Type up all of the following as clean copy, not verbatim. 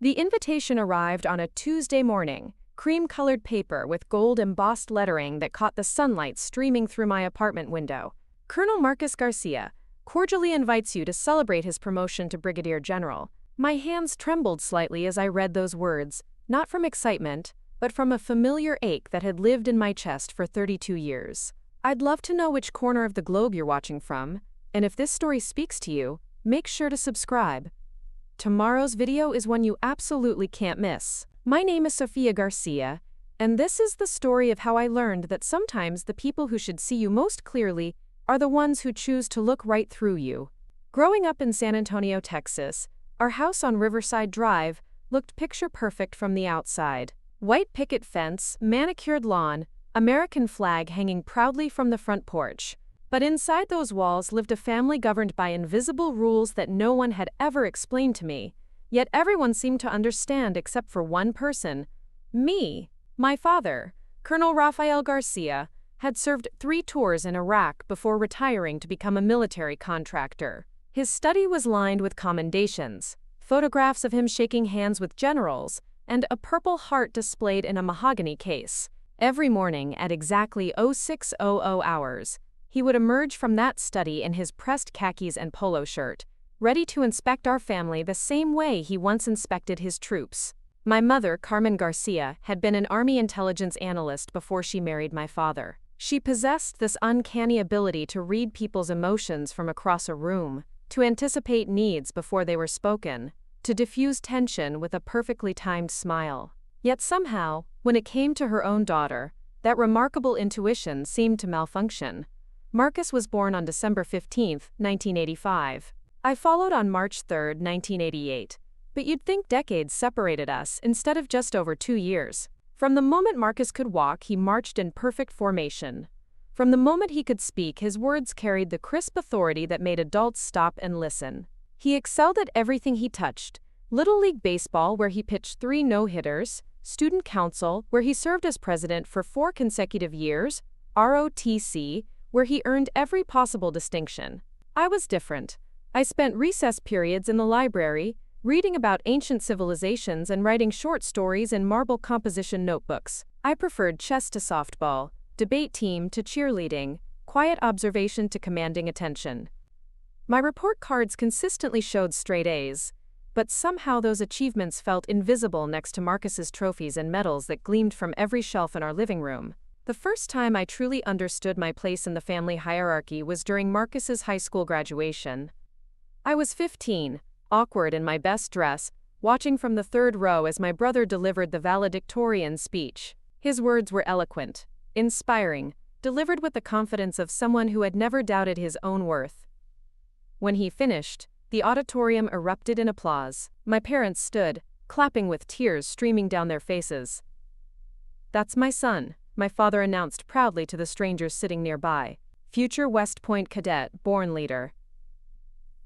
The invitation arrived on a Tuesday morning, cream-colored paper with gold embossed lettering that caught the sunlight streaming through my apartment window. Colonel Marcus Garcia cordially invites you to celebrate his promotion to Brigadier General. My hands trembled slightly as I read those words, not from excitement, but from a familiar ache that had lived in my chest for 32 years. I'd love to know which corner of the globe you're watching from, and if this story speaks to you, make sure to subscribe. Tomorrow's video is one you absolutely can't miss. My name is Sofia Garcia, and this is the story of how I learned that sometimes the people who should see you most clearly are the ones who choose to look right through you. Growing up in San Antonio, Texas, our house on Riverside Drive looked picture-perfect from the outside. White picket fence, manicured lawn, American flag hanging proudly from the front porch. But inside those walls lived a family governed by invisible rules that no one had ever explained to me, yet everyone seemed to understand except for one person: me. My father, Colonel Rafael Garcia, had served 3 tours in Iraq before retiring to become a military contractor. His study was lined with commendations, photographs of him shaking hands with generals, and a Purple Heart displayed in a mahogany case. Every morning at exactly 0600 hours, he would emerge from that study in his pressed khakis and polo shirt, ready to inspect our family the same way he once inspected his troops. My mother, Carmen Garcia, had been an Army intelligence analyst before she married my father. She possessed this uncanny ability to read people's emotions from across a room, to anticipate needs before they were spoken, to diffuse tension with a perfectly timed smile. Yet somehow, when it came to her own daughter, that remarkable intuition seemed to malfunction. Marcus was born on December 15, 1985. I followed on March 3, 1988. But you'd think decades separated us instead of just over 2 years. From the moment Marcus could walk, he marched in perfect formation. From the moment he could speak, his words carried the crisp authority that made adults stop and listen. He excelled at everything he touched: Little League Baseball, where he pitched 3 no-hitters; Student Council, where he served as president for 4 consecutive years; ROTC, where he earned every possible distinction. I was different. I spent recess periods in the library, reading about ancient civilizations and writing short stories in marble composition notebooks. I preferred chess to softball, debate team to cheerleading, quiet observation to commanding attention. My report cards consistently showed straight A's, but somehow those achievements felt invisible next to Marcus's trophies and medals that gleamed from every shelf in our living room. The first time I truly understood my place in the family hierarchy was during Marcus's high school graduation. I was 15, awkward in my best dress, watching from the 3rd row as my brother delivered the valedictorian speech. His words were eloquent, inspiring, delivered with the confidence of someone who had never doubted his own worth. When he finished, the auditorium erupted in applause. My parents stood, clapping with tears streaming down their faces. "That's my son," my father announced proudly to the strangers sitting nearby. "Future West Point cadet, born leader."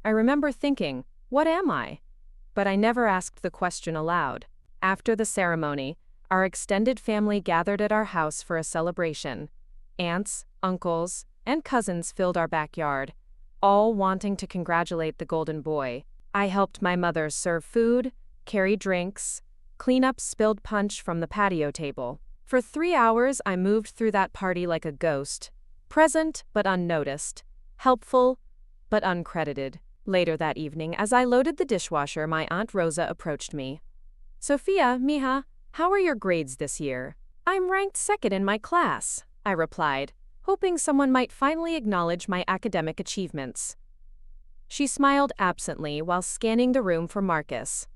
I remember thinking, what am I? But I never asked the question aloud. After the ceremony, our extended family gathered at our house for a celebration. Aunts, uncles, and cousins filled our backyard, all wanting to congratulate the golden boy. I helped my mother serve food, carry drinks, clean up spilled punch from the patio table. For 3 hours, I moved through that party like a ghost, present but unnoticed, helpful but uncredited. Later that evening, as I loaded the dishwasher, my Aunt Rosa approached me. "Sofia, mija, how are your grades this year?" "I'm ranked 2nd in my class," I replied, hoping someone might finally acknowledge my academic achievements. She smiled absently while scanning the room for Marcus.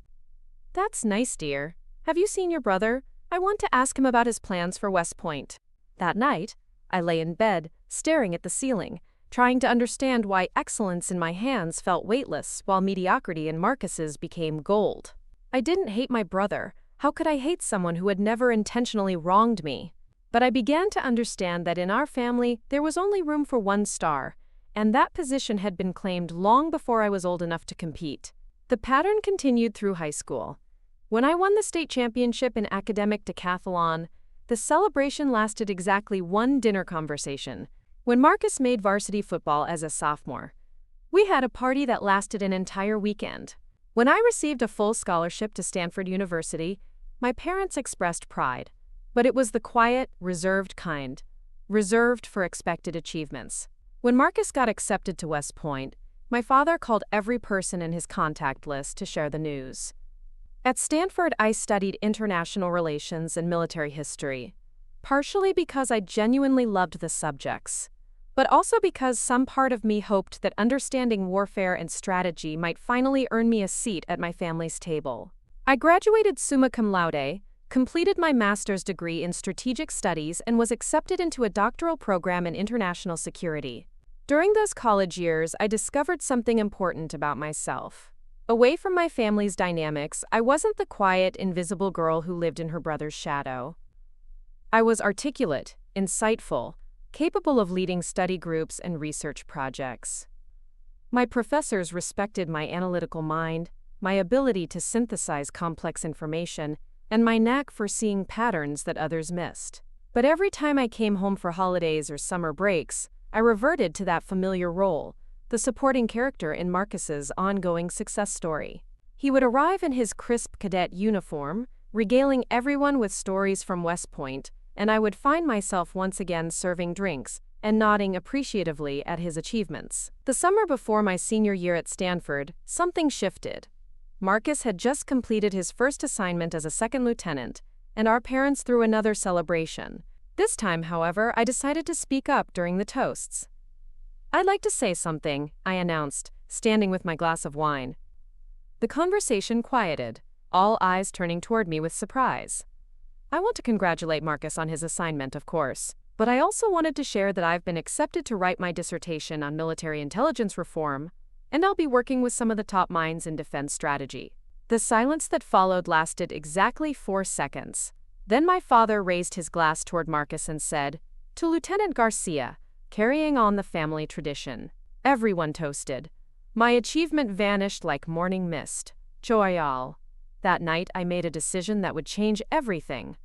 "That's nice, dear. Have you seen your brother? I want to ask him about his plans for West Point." That night, I lay in bed, staring at the ceiling, trying to understand why excellence in my hands felt weightless while mediocrity in Marcus's became gold. I didn't hate my brother. How could I hate someone who had never intentionally wronged me? But I began to understand that in our family there was only room for 1 star, and that position had been claimed long before I was old enough to compete. The pattern continued through high school. When I won the state championship in academic decathlon, the celebration lasted exactly 1 dinner conversation. When Marcus made varsity football as a sophomore, we had a party that lasted an entire weekend. When I received a full scholarship to Stanford University, my parents expressed pride, but it was the quiet, reserved kind, reserved for expected achievements. When Marcus got accepted to West Point, my father called every person in his contact list to share the news. At Stanford, I studied international relations and military history, partially because I genuinely loved the subjects, but also because some part of me hoped that understanding warfare and strategy might finally earn me a seat at my family's table. I graduated summa cum laude, completed my master's degree in strategic studies, and was accepted into a doctoral program in international security. During those college years, I discovered something important about myself. Away from my family's dynamics, I wasn't the quiet, invisible girl who lived in her brother's shadow. I was articulate, insightful, capable of leading study groups and research projects. My professors respected my analytical mind, my ability to synthesize complex information, and my knack for seeing patterns that others missed. But every time I came home for holidays or summer breaks, I reverted to that familiar role, the supporting character in Marcus's ongoing success story. He would arrive in his crisp cadet uniform, regaling everyone with stories from West Point, and I would find myself once again serving drinks and nodding appreciatively at his achievements. The summer before my senior year at Stanford, something shifted. Marcus had just completed his first assignment as a second lieutenant, and our parents threw another celebration. This time, however, I decided to speak up during the toasts. "I'd like to say something," I announced, standing with my glass of wine. The conversation quieted, all eyes turning toward me with surprise. I want to congratulate Marcus on his assignment, of course, but I also wanted to share that I've been accepted to write my dissertation on military intelligence reform, and I'll be working with some of the top minds in defense strategy. The silence that followed lasted exactly 4 seconds. Then my father raised his glass toward Marcus and said, "To Lieutenant Garcia, carrying on the family tradition." Everyone toasted. My achievement vanished like morning mist. Joyal. That night, I made a decision that would change everything.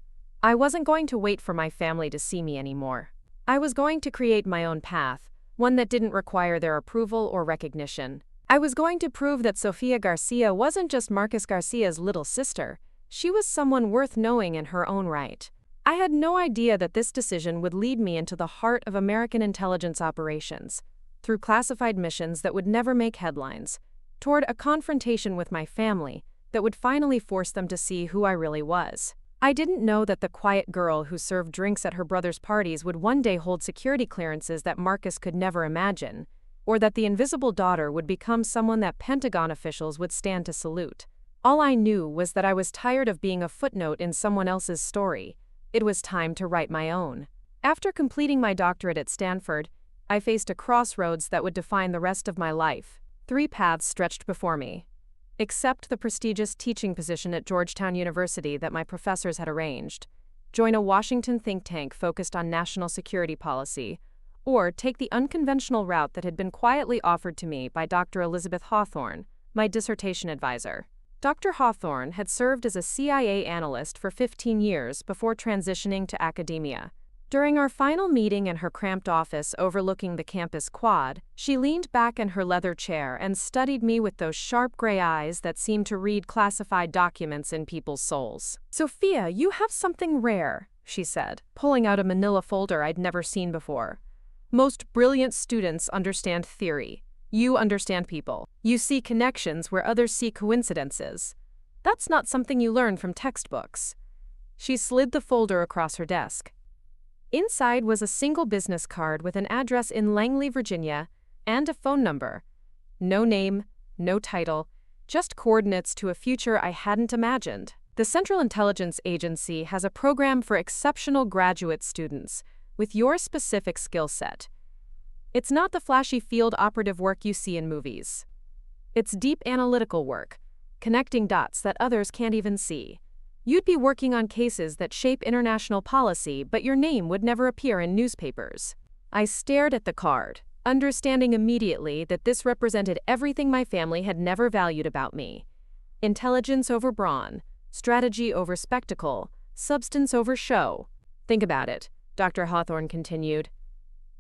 I wasn't going to wait for my family to see me anymore. I was going to create my own path, one that didn't require their approval or recognition. I was going to prove that Sofia Garcia wasn't just Marcus Garcia's little sister. She was someone worth knowing in her own right. I had no idea that this decision would lead me into the heart of American intelligence operations, through classified missions that would never make headlines, toward a confrontation with my family that would finally force them to see who I really was. I didn't know that the quiet girl who served drinks at her brother's parties would one day hold security clearances that Marcus could never imagine, or that the invisible daughter would become someone that Pentagon officials would stand to salute. All I knew was that I was tired of being a footnote in someone else's story. It was time to write my own. After completing my doctorate at Stanford, I faced a crossroads that would define the rest of my life. 3 paths stretched before me. Accept the prestigious teaching position at Georgetown University that my professors had arranged, join a Washington think tank focused on national security policy, or take the unconventional route that had been quietly offered to me by Dr. Elizabeth Hawthorne, my dissertation advisor. Dr. Hawthorne had served as a CIA analyst for 15 years before transitioning to academia. During our final meeting in her cramped office overlooking the campus quad, she leaned back in her leather chair and studied me with those sharp gray eyes that seemed to read classified documents in people's souls. "Sophia, you have something rare," she said, pulling out a manila folder I'd never seen before. "Most brilliant students understand theory. You understand people. You see connections where others see coincidences. That's not something you learn from textbooks." She slid the folder across her desk. Inside was a single business card with an address in Langley, Virginia, and a phone number. No name, no title, just coordinates to a future I hadn't imagined. "The Central Intelligence Agency has a program for exceptional graduate students with your specific skill set. It's not the flashy field operative work you see in movies. It's deep analytical work, connecting dots that others can't even see. You'd be working on cases that shape international policy, but your name would never appear in newspapers." I stared at the card, understanding immediately that this represented everything my family had never valued about me. Intelligence over brawn, strategy over spectacle, substance over show. "Think about it," Dr. Hawthorne continued.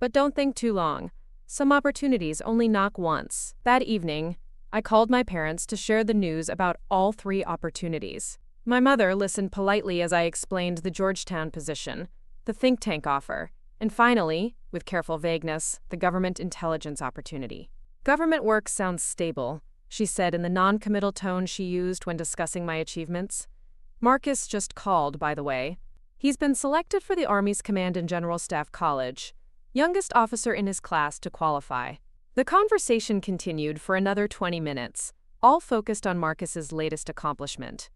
"But don't think too long. Some opportunities only knock once." That evening, I called my parents to share the news about all 3 opportunities. My mother listened politely as I explained the Georgetown position, the think tank offer, and finally, with careful vagueness, the government intelligence opportunity. Government work sounds stable, she said in the non-committal tone she used when discussing my achievements. Marcus just called, by the way. He's been selected for the Army's Command and General Staff College, youngest officer in his class to qualify. The conversation continued for another 20 minutes, all focused on Marcus's latest accomplishment.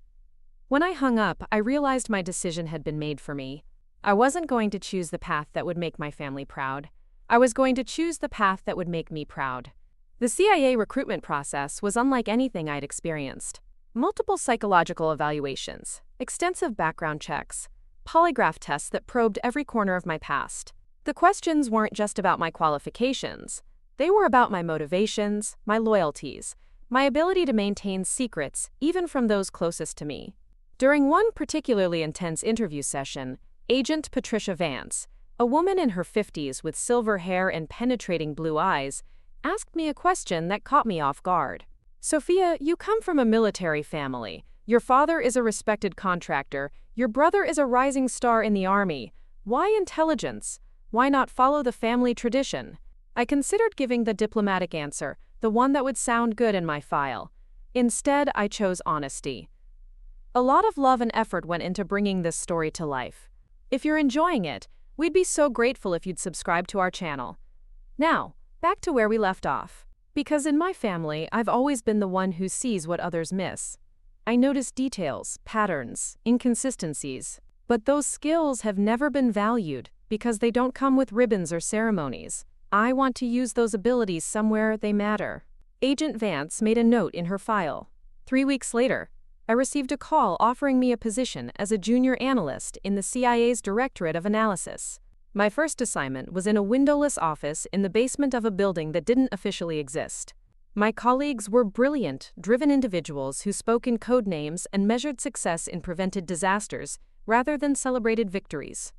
When I hung up, I realized my decision had been made for me. I wasn't going to choose the path that would make my family proud. I was going to choose the path that would make me proud. The CIA recruitment process was unlike anything I'd experienced. Multiple psychological evaluations, extensive background checks, polygraph tests that probed every corner of my past. The questions weren't just about my qualifications. They were about my motivations, my loyalties, my ability to maintain secrets, even from those closest to me. During one particularly intense interview session, Agent Patricia Vance, a woman in her 50s with silver hair and penetrating blue eyes, asked me a question that caught me off guard. "Sophia, you come from a military family. Your father is a respected contractor. Your brother is a rising star in the Army. Why intelligence? Why not follow the family tradition?" I considered giving the diplomatic answer, the one that would sound good in my file. Instead, I chose honesty. A lot of love and effort went into bringing this story to life. If you're enjoying it, we'd be so grateful if you'd subscribe to our channel. Now, back to where we left off. Because in my family, I've always been the one who sees what others miss. I notice details, patterns, inconsistencies. But those skills have never been valued because they don't come with ribbons or ceremonies. I want to use those abilities somewhere they matter. Agent Vance made a note in her file. 3 weeks later, I received a call offering me a position as a junior analyst in the CIA's Directorate of Analysis. My first assignment was in a windowless office in the basement of a building that didn't officially exist. My colleagues were brilliant, driven individuals who spoke in code names and measured success in prevented disasters rather than celebrated victories.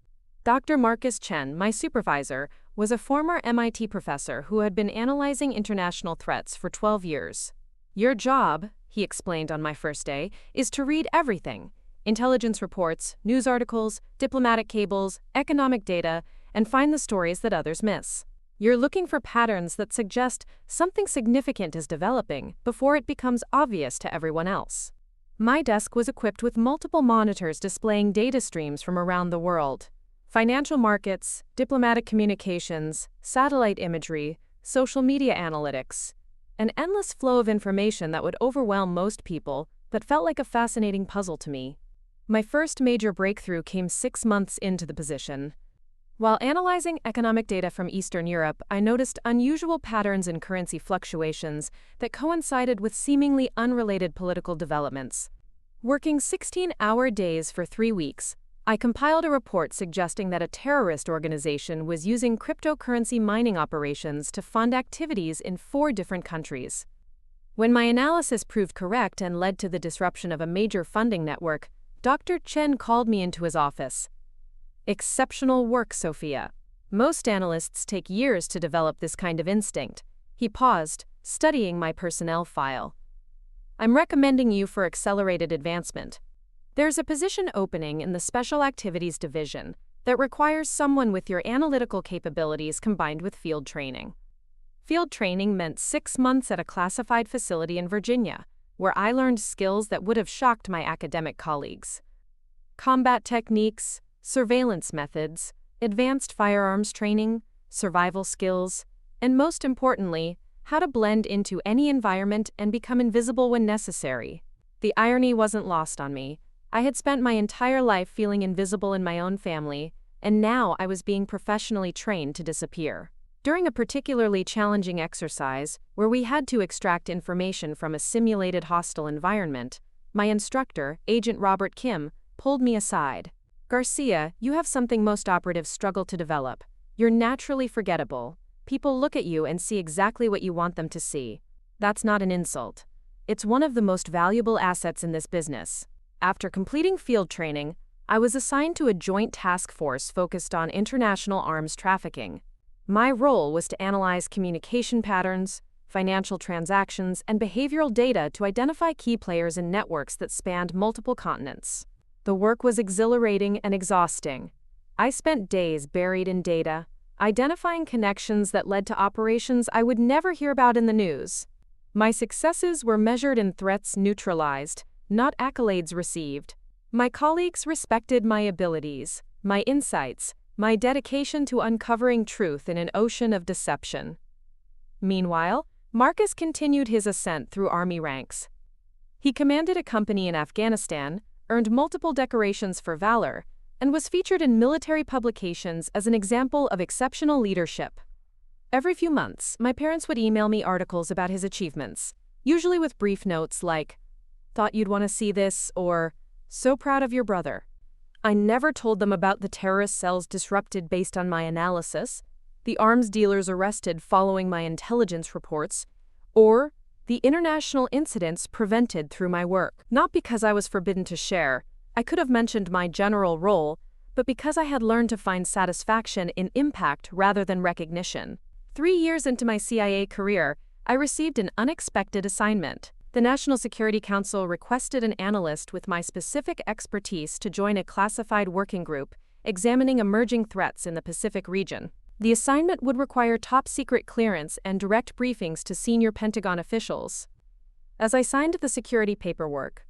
Dr. Marcus Chen, my supervisor, was a former MIT professor who had been analyzing international threats for 12 years. "Your job," he explained on my first day, "is to read everything: intelligence reports, news articles, diplomatic cables, economic data, and find the stories that others miss. You're looking for patterns that suggest something significant is developing before it becomes obvious to everyone else." My desk was equipped with multiple monitors displaying data streams from around the world. Financial markets, diplomatic communications, satellite imagery, social media analytics. An endless flow of information that would overwhelm most people, but felt like a fascinating puzzle to me. My first major breakthrough came 6 months into the position. While analyzing economic data from Eastern Europe, I noticed unusual patterns in currency fluctuations that coincided with seemingly unrelated political developments. Working 16-hour days for 3 weeks, I compiled a report suggesting that a terrorist organization was using cryptocurrency mining operations to fund activities in 4 different countries. When my analysis proved correct and led to the disruption of a major funding network, Dr. Chen called me into his office. "Exceptional work, Sophia. Most analysts take years to develop this kind of instinct." He paused, studying my personnel file. "I'm recommending you for accelerated advancement. There's a position opening in the Special Activities Division that requires someone with your analytical capabilities combined with field training." Field training meant 6 months at a classified facility in Virginia, where I learned skills that would have shocked my academic colleagues. Combat techniques, surveillance methods, advanced firearms training, survival skills, and most importantly, how to blend into any environment and become invisible when necessary. The irony wasn't lost on me. I had spent my entire life feeling invisible in my own family, and now I was being professionally trained to disappear. During a particularly challenging exercise, where we had to extract information from a simulated hostile environment, my instructor, Agent Robert Kim, pulled me aside. "Garcia, you have something most operatives struggle to develop. You're naturally forgettable. People look at you and see exactly what you want them to see. That's not an insult. It's one of the most valuable assets in this business." After completing field training, I was assigned to a joint task force focused on international arms trafficking. My role was to analyze communication patterns, financial transactions, and behavioral data to identify key players in networks that spanned multiple continents. The work was exhilarating and exhausting. I spent days buried in data, identifying connections that led to operations I would never hear about in the news. My successes were measured in threats neutralized, not accolades received. My colleagues respected my abilities, my insights, my dedication to uncovering truth in an ocean of deception. Meanwhile, Marcus continued his ascent through Army ranks. He commanded a company in Afghanistan, earned multiple decorations for valor, and was featured in military publications as an example of exceptional leadership. Every few months, my parents would email me articles about his achievements, usually with brief notes like, "Thought you'd want to see this," or "So proud of your brother." I never told them about the terrorist cells disrupted based on my analysis, the arms dealers arrested following my intelligence reports, or the international incidents prevented through my work. Not because I was forbidden to share, I could have mentioned my general role, but because I had learned to find satisfaction in impact rather than recognition. 3 years into my CIA career, I received an unexpected assignment. The National Security Council requested an analyst with my specific expertise to join a classified working group examining emerging threats in the Pacific region. The assignment would require top-secret clearance and direct briefings to senior Pentagon officials. As I signed the security paperwork,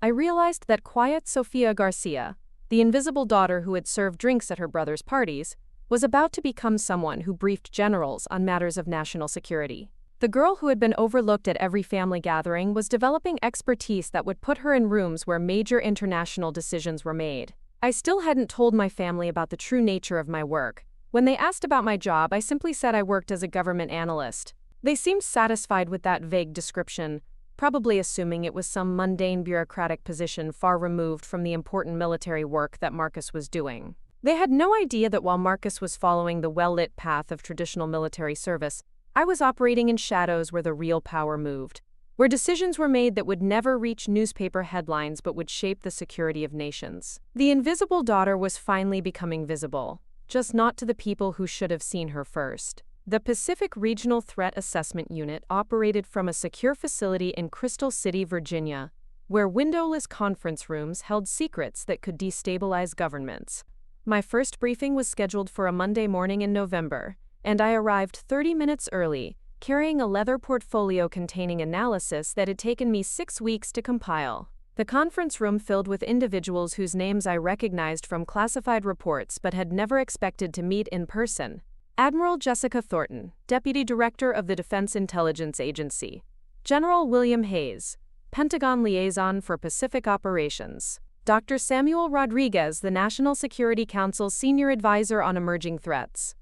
I realized that quiet Sofia Garcia, the invisible daughter who had served drinks at her brother's parties, was about to become someone who briefed generals on matters of national security. The girl who had been overlooked at every family gathering was developing expertise that would put her in rooms where major international decisions were made. I still hadn't told my family about the true nature of my work. When they asked about my job, I simply said I worked as a government analyst. They seemed satisfied with that vague description, probably assuming it was some mundane bureaucratic position far removed from the important military work that Marcus was doing. They had no idea that while Marcus was following the well-lit path of traditional military service, I was operating in shadows where the real power moved, where decisions were made that would never reach newspaper headlines but would shape the security of nations. The invisible daughter was finally becoming visible, just not to the people who should have seen her first. The Pacific Regional Threat Assessment Unit operated from a secure facility in Crystal City, Virginia, where windowless conference rooms held secrets that could destabilize governments. My first briefing was scheduled for a Monday morning in November, and I arrived 30 minutes early, carrying a leather portfolio containing analysis that had taken me 6 weeks to compile. The conference room filled with individuals whose names I recognized from classified reports but had never expected to meet in person. Admiral Jessica Thornton, Deputy Director of the Defense Intelligence Agency. General William Hayes, Pentagon Liaison for Pacific Operations. Dr. Samuel Rodriguez, the National Security Council's Senior Advisor on Emerging Threats.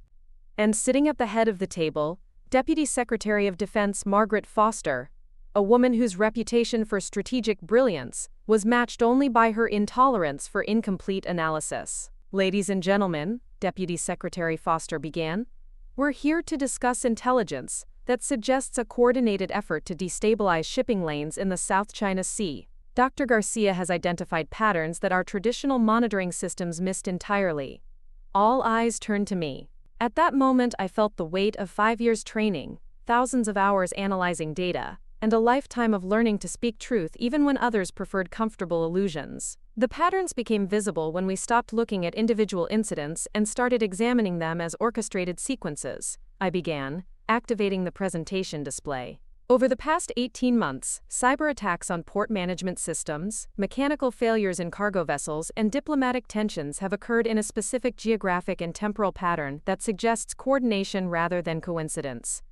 And sitting at the head of the table, Deputy Secretary of Defense Margaret Foster, a woman whose reputation for strategic brilliance was matched only by her intolerance for incomplete analysis. "Ladies and gentlemen," Deputy Secretary Foster began, "we're here to discuss intelligence that suggests a coordinated effort to destabilize shipping lanes in the South China Sea. Dr. Garcia has identified patterns that our traditional monitoring systems missed entirely." All eyes turned to me. At that moment, I felt the weight of 5 years' training, thousands of hours analyzing data, and a lifetime of learning to speak truth even when others preferred comfortable illusions. The patterns became visible when we stopped looking at individual incidents and started examining them as orchestrated sequences. I began, activating the presentation display. Over the past 18 months, cyber attacks on port management systems, mechanical failures in cargo vessels, and diplomatic tensions have occurred in a specific geographic and temporal pattern that suggests coordination rather than coincidence.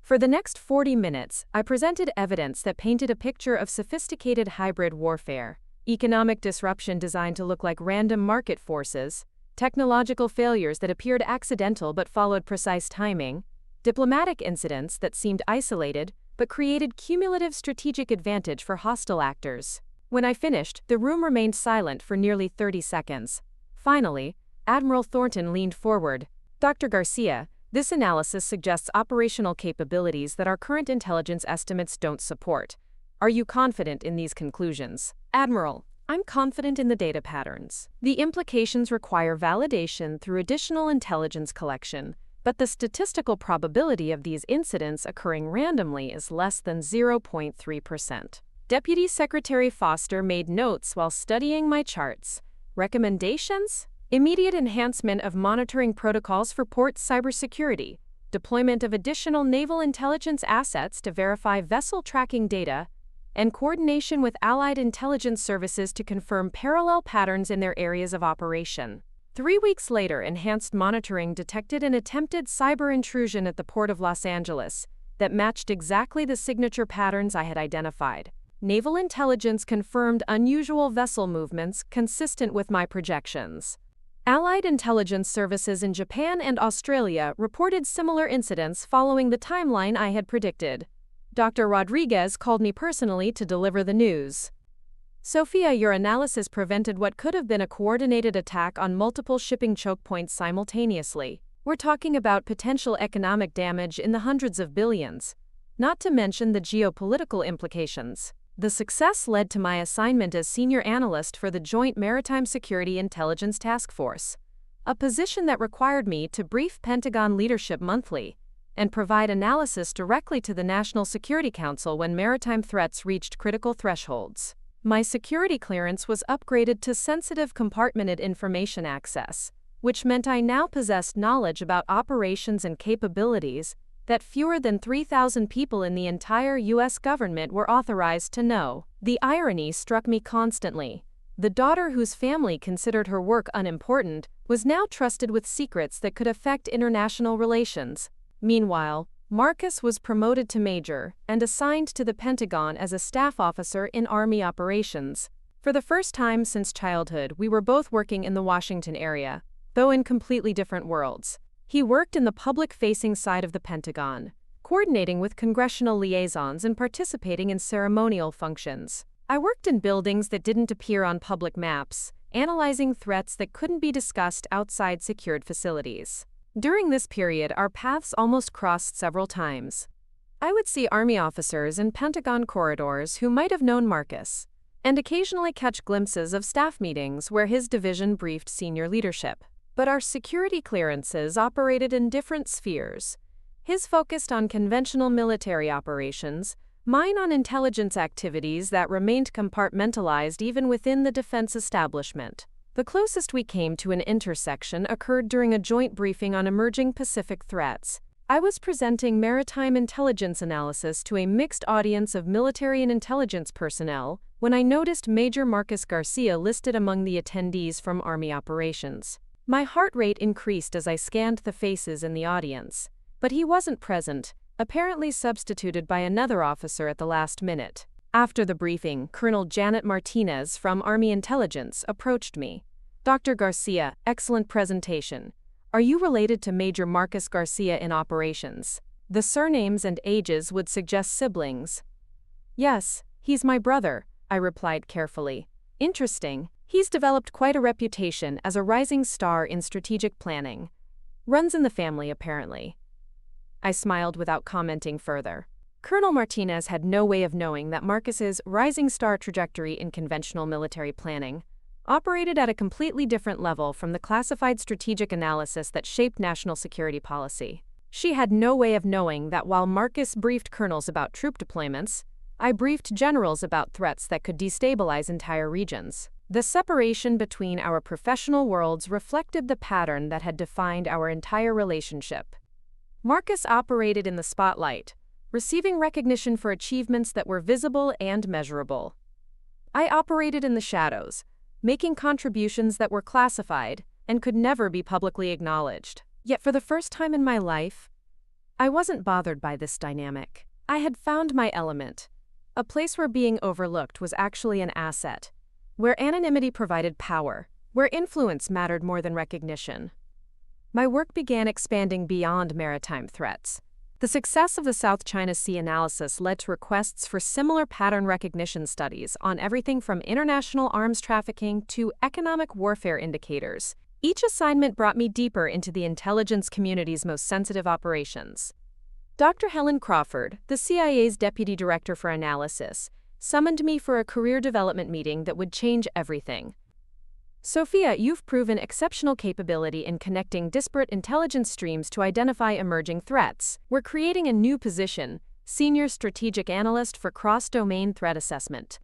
For the next 40 minutes, I presented evidence that painted a picture of sophisticated hybrid warfare, economic disruption designed to look like random market forces, technological failures that appeared accidental but followed precise timing, diplomatic incidents that seemed isolated but created cumulative strategic advantage for hostile actors. When I finished, the room remained silent for nearly 30 seconds. Finally, Admiral Thornton leaned forward. "Dr. Garcia, this analysis suggests operational capabilities that our current intelligence estimates don't support. Are you confident in these conclusions?" "Admiral, I'm confident in the data patterns. The implications require validation through additional intelligence collection, but the statistical probability of these incidents occurring randomly is less than 0.3%. Deputy Secretary Foster made notes while studying my charts. Recommendations? Immediate enhancement of monitoring protocols for port cybersecurity, deployment of additional naval intelligence assets to verify vessel tracking data, and coordination with allied intelligence services to confirm parallel patterns in their areas of operation. 3 weeks later, enhanced monitoring detected an attempted cyber intrusion at the port of Los Angeles that matched exactly the signature patterns I had identified. Naval intelligence confirmed unusual vessel movements consistent with my projections. Allied intelligence services in Japan and Australia reported similar incidents following the timeline I had predicted. Dr. Rodriguez called me personally to deliver the news. Sophia, your analysis prevented what could have been a coordinated attack on multiple shipping choke points simultaneously. We're talking about potential economic damage in the hundreds of billions, not to mention the geopolitical implications. The success led to my assignment as senior analyst for the Joint Maritime Security Intelligence Task Force, a position that required me to brief Pentagon leadership monthly and provide analysis directly to the National Security Council when maritime threats reached critical thresholds. My security clearance was upgraded to sensitive compartmented information access, which meant I now possessed knowledge about operations and capabilities that fewer than 3,000 people in the entire U.S. government were authorized to know. The irony struck me constantly. The daughter whose family considered her work unimportant was now trusted with secrets that could affect international relations. Meanwhile, Marcus was promoted to major and assigned to the Pentagon as a staff officer in Army operations. For the first time since childhood, we were both working in the Washington area, though in completely different worlds. He worked in the public-facing side of the Pentagon, coordinating with congressional liaisons and participating in ceremonial functions. I worked in buildings that didn't appear on public maps, analyzing threats that couldn't be discussed outside secured facilities. During this period, our paths almost crossed several times. I would see Army officers in Pentagon corridors who might have known Marcus, and occasionally catch glimpses of staff meetings where his division briefed senior leadership. But our security clearances operated in different spheres. His focused on conventional military operations, mine on intelligence activities that remained compartmentalized even within the defense establishment. The closest we came to an intersection occurred during a joint briefing on emerging Pacific threats. I was presenting maritime intelligence analysis to a mixed audience of military and intelligence personnel when I noticed Major Marcus Garcia listed among the attendees from Army operations. My heart rate increased as I scanned the faces in the audience, but he wasn't present, apparently substituted by another officer at the last minute. After the briefing, Colonel Janet Martinez from Army Intelligence approached me. Dr. Garcia, excellent presentation. Are you related to Major Marcus Garcia in operations? The surnames and ages would suggest siblings. Yes, he's my brother, I replied carefully. Interesting. He's developed quite a reputation as a rising star in strategic planning. Runs in the family, apparently. I smiled without commenting further. Colonel Martinez had no way of knowing that Marcus's rising star trajectory in conventional military planning operated at a completely different level from the classified strategic analysis that shaped national security policy. She had no way of knowing that while Marcus briefed colonels about troop deployments, I briefed generals about threats that could destabilize entire regions. The separation between our professional worlds reflected the pattern that had defined our entire relationship. Marcus operated in the spotlight, receiving recognition for achievements that were visible and measurable. I operated in the shadows, making contributions that were classified and could never be publicly acknowledged. Yet for the first time in my life, I wasn't bothered by this dynamic. I had found my element, a place where being overlooked was actually an asset, where anonymity provided power, where influence mattered more than recognition. My work began expanding beyond maritime threats. The success of the South China Sea analysis led to requests for similar pattern recognition studies on everything from international arms trafficking to economic warfare indicators. Each assignment brought me deeper into the intelligence community's most sensitive operations. Dr. Helen Crawford, the CIA's Deputy Director for Analysis, summoned me for a career development meeting that would change everything. Sophia, you've proven exceptional capability in connecting disparate intelligence streams to identify emerging threats. We're creating a new position, Senior Strategic Analyst for Cross-Domain Threat Assessment.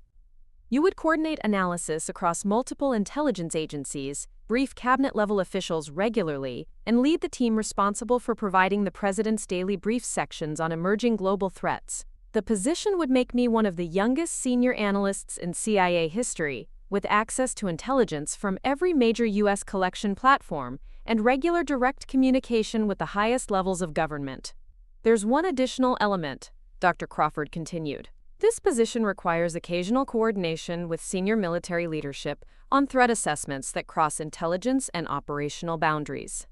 You would coordinate analysis across multiple intelligence agencies, brief cabinet-level officials regularly, and lead the team responsible for providing the President's daily brief sections on emerging global threats. The position would make me one of the youngest senior analysts in CIA history, with access to intelligence from every major U.S. collection platform and regular direct communication with the highest levels of government. There's one additional element, Dr. Crawford continued. This position requires occasional coordination with senior military leadership on threat assessments that cross intelligence and operational boundaries.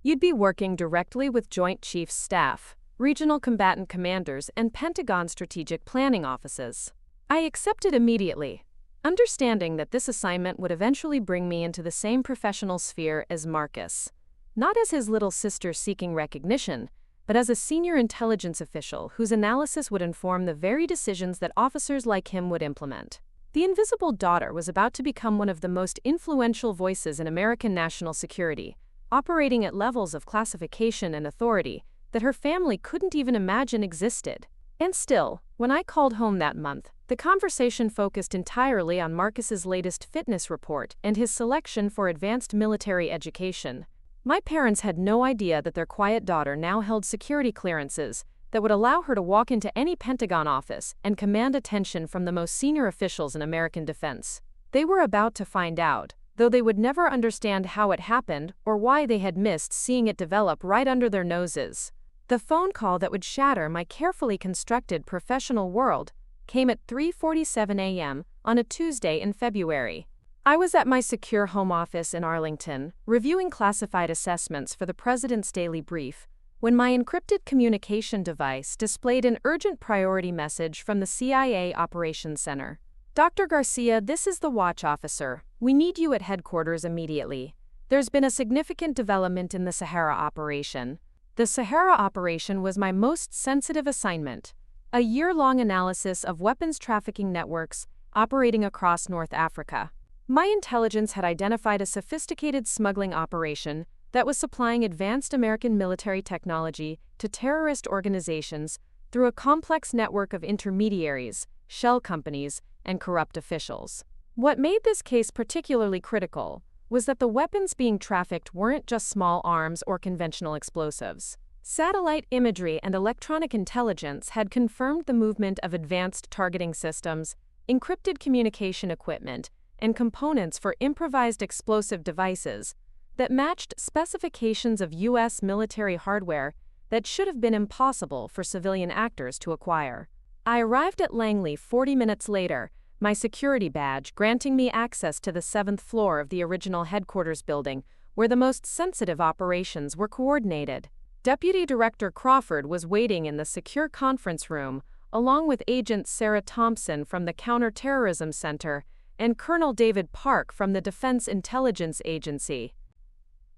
You'd be working directly with Joint Chiefs Staff, regional combatant commanders, and Pentagon strategic planning offices. I accepted immediately, understanding that this assignment would eventually bring me into the same professional sphere as Marcus, not as his little sister seeking recognition, but as a senior intelligence official whose analysis would inform the very decisions that officers like him would implement. The invisible daughter was about to become one of the most influential voices in American national security, operating at levels of classification and authority that her family couldn't even imagine existed. And still, when I called home that month, the conversation focused entirely on Marcus's latest fitness report and his selection for advanced military education. My parents had no idea that their quiet daughter now held security clearances that would allow her to walk into any Pentagon office and command attention from the most senior officials in American defense. They were about to find out, though they would never understand how it happened or why they had missed seeing it develop right under their noses. The phone call that would shatter my carefully constructed professional world came at 3:47 a.m. on a Tuesday in February. I was at my secure home office in Arlington, reviewing classified assessments for the President's daily brief, when my encrypted communication device displayed an urgent priority message from the CIA Operations Center. Dr. Garcia, this is the watch officer. We need you at headquarters immediately. There's been a significant development in the Sahara operation. The Sahara operation was my most sensitive assignment, a year-long analysis of weapons trafficking networks operating across North Africa. My intelligence had identified a sophisticated smuggling operation that was supplying advanced American military technology to terrorist organizations through a complex network of intermediaries, shell companies, and corrupt officials. What made this case particularly critical was that the weapons being trafficked weren't just small arms or conventional explosives. Satellite imagery and electronic intelligence had confirmed the movement of advanced targeting systems, encrypted communication equipment, and components for improvised explosive devices that matched specifications of U.S. military hardware that should have been impossible for civilian actors to acquire. I arrived at Langley 40 minutes later, my security badge granting me access to the 7th floor of the original headquarters building, where the most sensitive operations were coordinated. Deputy Director Crawford was waiting in the secure conference room, along with Agent Sarah Thompson from the Counterterrorism Center and Colonel David Park from the Defense Intelligence Agency.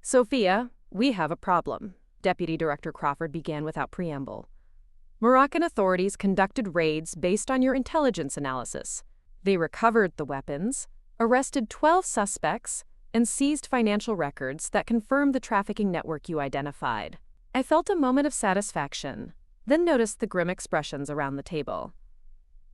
Sophia, we have a problem, Deputy Director Crawford began without preamble. Moroccan authorities conducted raids based on your intelligence analysis. They recovered the weapons, arrested 12 suspects, and seized financial records that confirmed the trafficking network you identified. I felt a moment of satisfaction, then noticed the grim expressions around the table.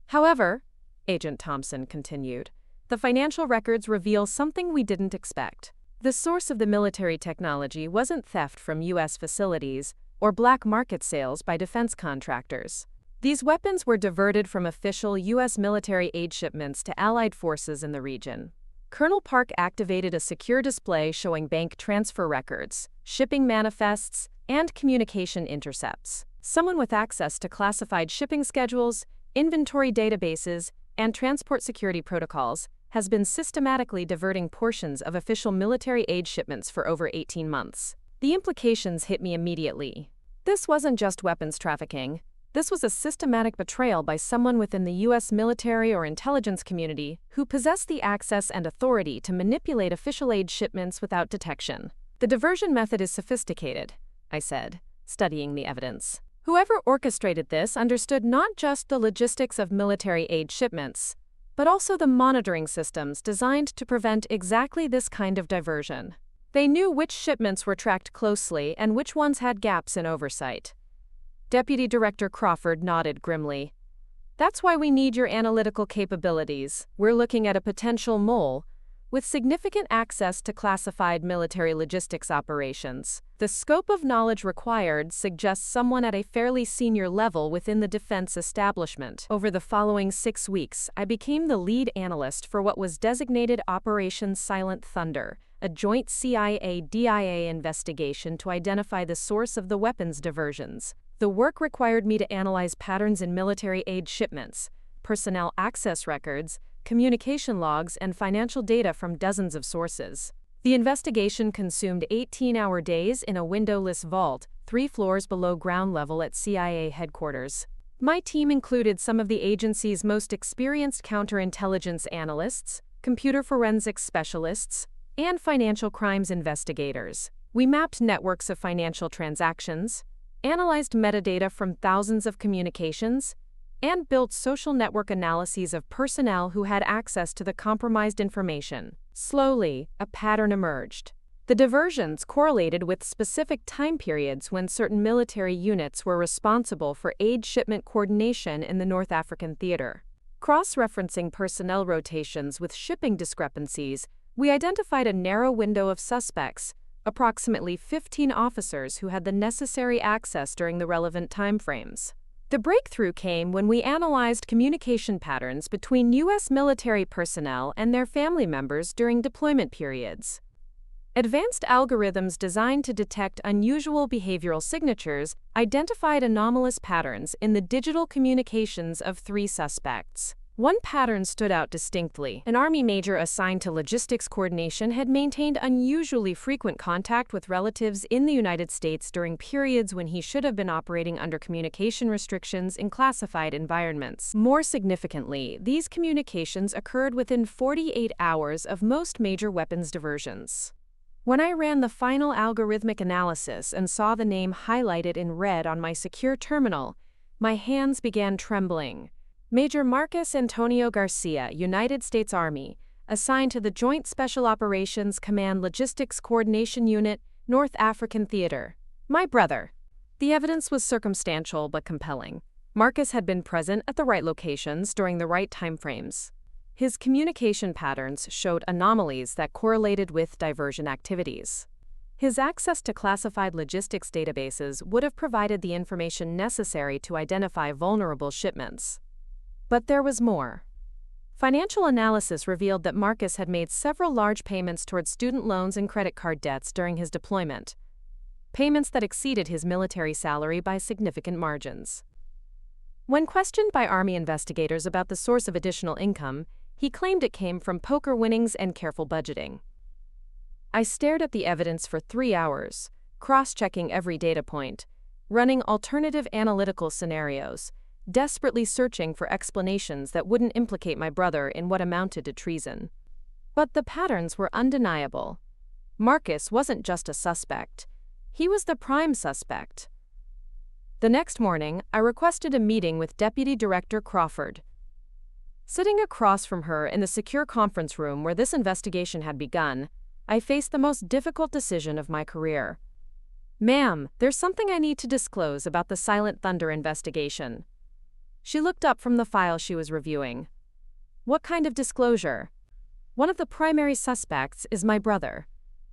However, Agent Thompson continued, the financial records reveal something we didn't expect. The source of the military technology wasn't theft from U.S. facilities or black market sales by defense contractors. These weapons were diverted from official U.S. military aid shipments to allied forces in the region. Colonel Park activated a secure display showing bank transfer records, shipping manifests, and communication intercepts. Someone with access to classified shipping schedules, inventory databases, and transport security protocols has been systematically diverting portions of official military aid shipments for over 18 months. The implications hit me immediately. This wasn't just weapons trafficking. This was a systematic betrayal by someone within the U.S. military or intelligence community who possessed the access and authority to manipulate official aid shipments without detection. The diversion method is sophisticated, I said, studying the evidence. Whoever orchestrated this understood not just the logistics of military aid shipments, but also the monitoring systems designed to prevent exactly this kind of diversion. They knew which shipments were tracked closely and which ones had gaps in oversight. Deputy Director Crawford nodded grimly. That's why we need your analytical capabilities. We're looking at a potential mole with significant access to classified military logistics operations. The scope of knowledge required suggests someone at a fairly senior level within the defense establishment. Over the following 6 weeks, I became the lead analyst for what was designated Operation Silent Thunder, a joint CIA-DIA investigation to identify the source of the weapons diversions. The work required me to analyze patterns in military aid shipments, personnel access records, communication logs, and financial data from dozens of sources. The investigation consumed 18-hour days in a windowless vault, 3 floors below ground level at CIA headquarters. My team included some of the agency's most experienced counterintelligence analysts, computer forensics specialists, and financial crimes investigators. We mapped networks of financial transactions, analyzed metadata from thousands of communications, and built social network analyses of personnel who had access to the compromised information. Slowly, a pattern emerged. The diversions correlated with specific time periods when certain military units were responsible for aid shipment coordination in the North African theater. Cross-referencing personnel rotations with shipping discrepancies, we identified a narrow window of suspects, approximately 15 officers who had the necessary access during the relevant timeframes. The breakthrough came when we analyzed communication patterns between U.S. military personnel and their family members during deployment periods. Advanced algorithms designed to detect unusual behavioral signatures identified anomalous patterns in the digital communications of 3 suspects. One pattern stood out distinctly. An Army major assigned to logistics coordination had maintained unusually frequent contact with relatives in the United States during periods when he should have been operating under communication restrictions in classified environments. More significantly, these communications occurred within 48 hours of most major weapons diversions. When I ran the final algorithmic analysis and saw the name highlighted in red on my secure terminal, my hands began trembling. Major Marcus Antonio Garcia, United States Army, assigned to the Joint Special Operations Command Logistics Coordination Unit, North African Theater. My brother. The evidence was circumstantial but compelling. Marcus had been present at the right locations during the right timeframes. His communication patterns showed anomalies that correlated with diversion activities. His access to classified logistics databases would have provided the information necessary to identify vulnerable shipments. But there was more. Financial analysis revealed that Marcus had made several large payments towards student loans and credit card debts during his deployment, payments that exceeded his military salary by significant margins. When questioned by Army investigators about the source of additional income, he claimed it came from poker winnings and careful budgeting. I stared at the evidence for 3 hours, cross-checking every data point, running alternative analytical scenarios, desperately searching for explanations that wouldn't implicate my brother in what amounted to treason. But the patterns were undeniable. Marcus wasn't just a suspect. He was the prime suspect. The next morning, I requested a meeting with Deputy Director Crawford. Sitting across from her in the secure conference room where this investigation had begun, I faced the most difficult decision of my career. "Ma'am, there's something I need to disclose about the Silent Thunder investigation." She looked up from the file she was reviewing. "What kind of disclosure?" "One of the primary suspects is my brother,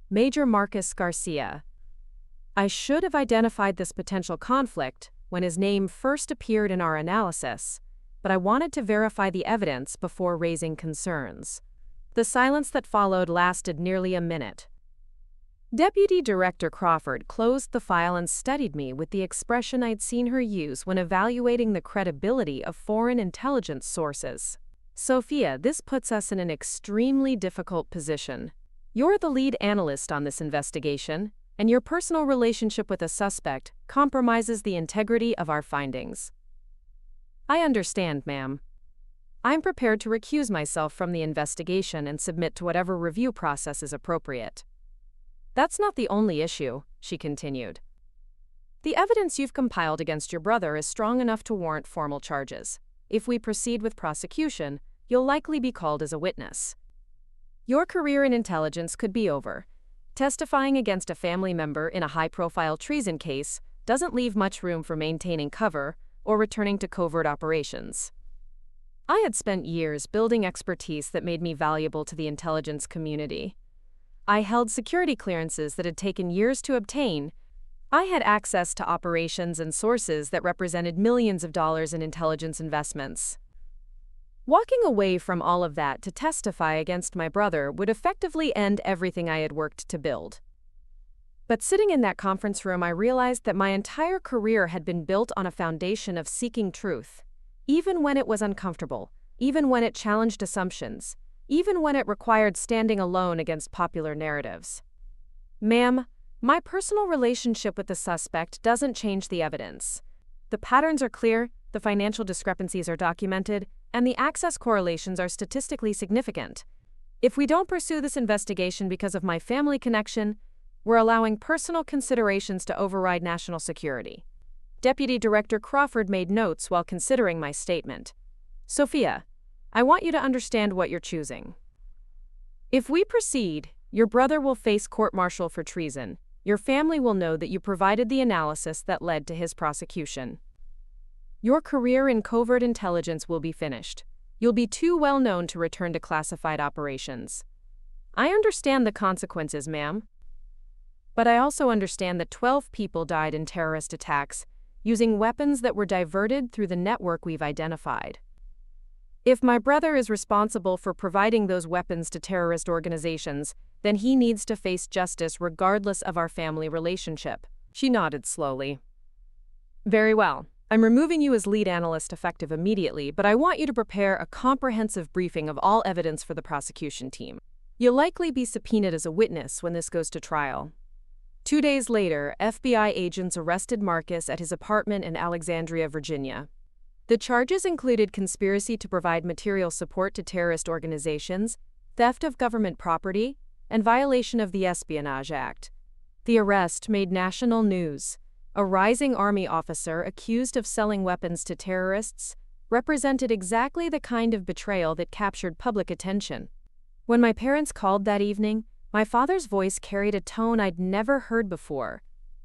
Major Marcus Garcia. I should have identified this potential conflict when his name first appeared in our analysis, but I wanted to verify the evidence before raising concerns." The silence that followed lasted nearly a minute. Deputy Director Crawford closed the file and studied me with the expression I'd seen her use when evaluating the credibility of foreign intelligence sources. "Sophia, this puts us in an extremely difficult position. You're the lead analyst on this investigation, and your personal relationship with a suspect compromises the integrity of our findings." "I understand, ma'am. I'm prepared to recuse myself from the investigation and submit to whatever review process is appropriate." "That's not the only issue," she continued. "The evidence you've compiled against your brother is strong enough to warrant formal charges. If we proceed with prosecution, you'll likely be called as a witness. Your career in intelligence could be over. Testifying against a family member in a high-profile treason case doesn't leave much room for maintaining cover or returning to covert operations. I had spent years building expertise that made me valuable to the intelligence community. I held security clearances that had taken years to obtain. I had access to operations and sources that represented millions of dollars in intelligence investments. Walking away from all of that to testify against my brother would effectively end everything I had worked to build. But sitting in that conference room, I realized that my entire career had been built on a foundation of seeking truth, even when it was uncomfortable, even when it challenged assumptions, even when it required standing alone against popular narratives. Ma'am, my personal relationship with the suspect doesn't change the evidence. The patterns are clear, the financial discrepancies are documented, and the access correlations are statistically significant. If we don't pursue this investigation because of my family connection, we're allowing personal considerations to override national security. Deputy Director Crawford made notes while considering my statement. Sophia, I want you to understand what you're choosing. If we proceed, your brother will face court-martial for treason. Your family will know that you provided the analysis that led to his prosecution. Your career in covert intelligence will be finished. You'll be too well known to return to classified operations. I understand the consequences, ma'am. But I also understand that 12 people died in terrorist attacks using weapons that were diverted through the network we've identified. If my brother is responsible for providing those weapons to terrorist organizations, then he needs to face justice regardless of our family relationship. She nodded slowly. Very well. I'm removing you as lead analyst effective immediately, but I want you to prepare a comprehensive briefing of all evidence for the prosecution team. You'll likely be subpoenaed as a witness when this goes to trial. 2 days later, FBI agents arrested Marcus at his apartment in Alexandria, Virginia. The charges included conspiracy to provide material support to terrorist organizations, theft of government property, and violation of the Espionage Act. The arrest made national news. A rising Army officer accused of selling weapons to terrorists represented exactly the kind of betrayal that captured public attention. When my parents called that evening, my father's voice carried a tone I'd never heard before,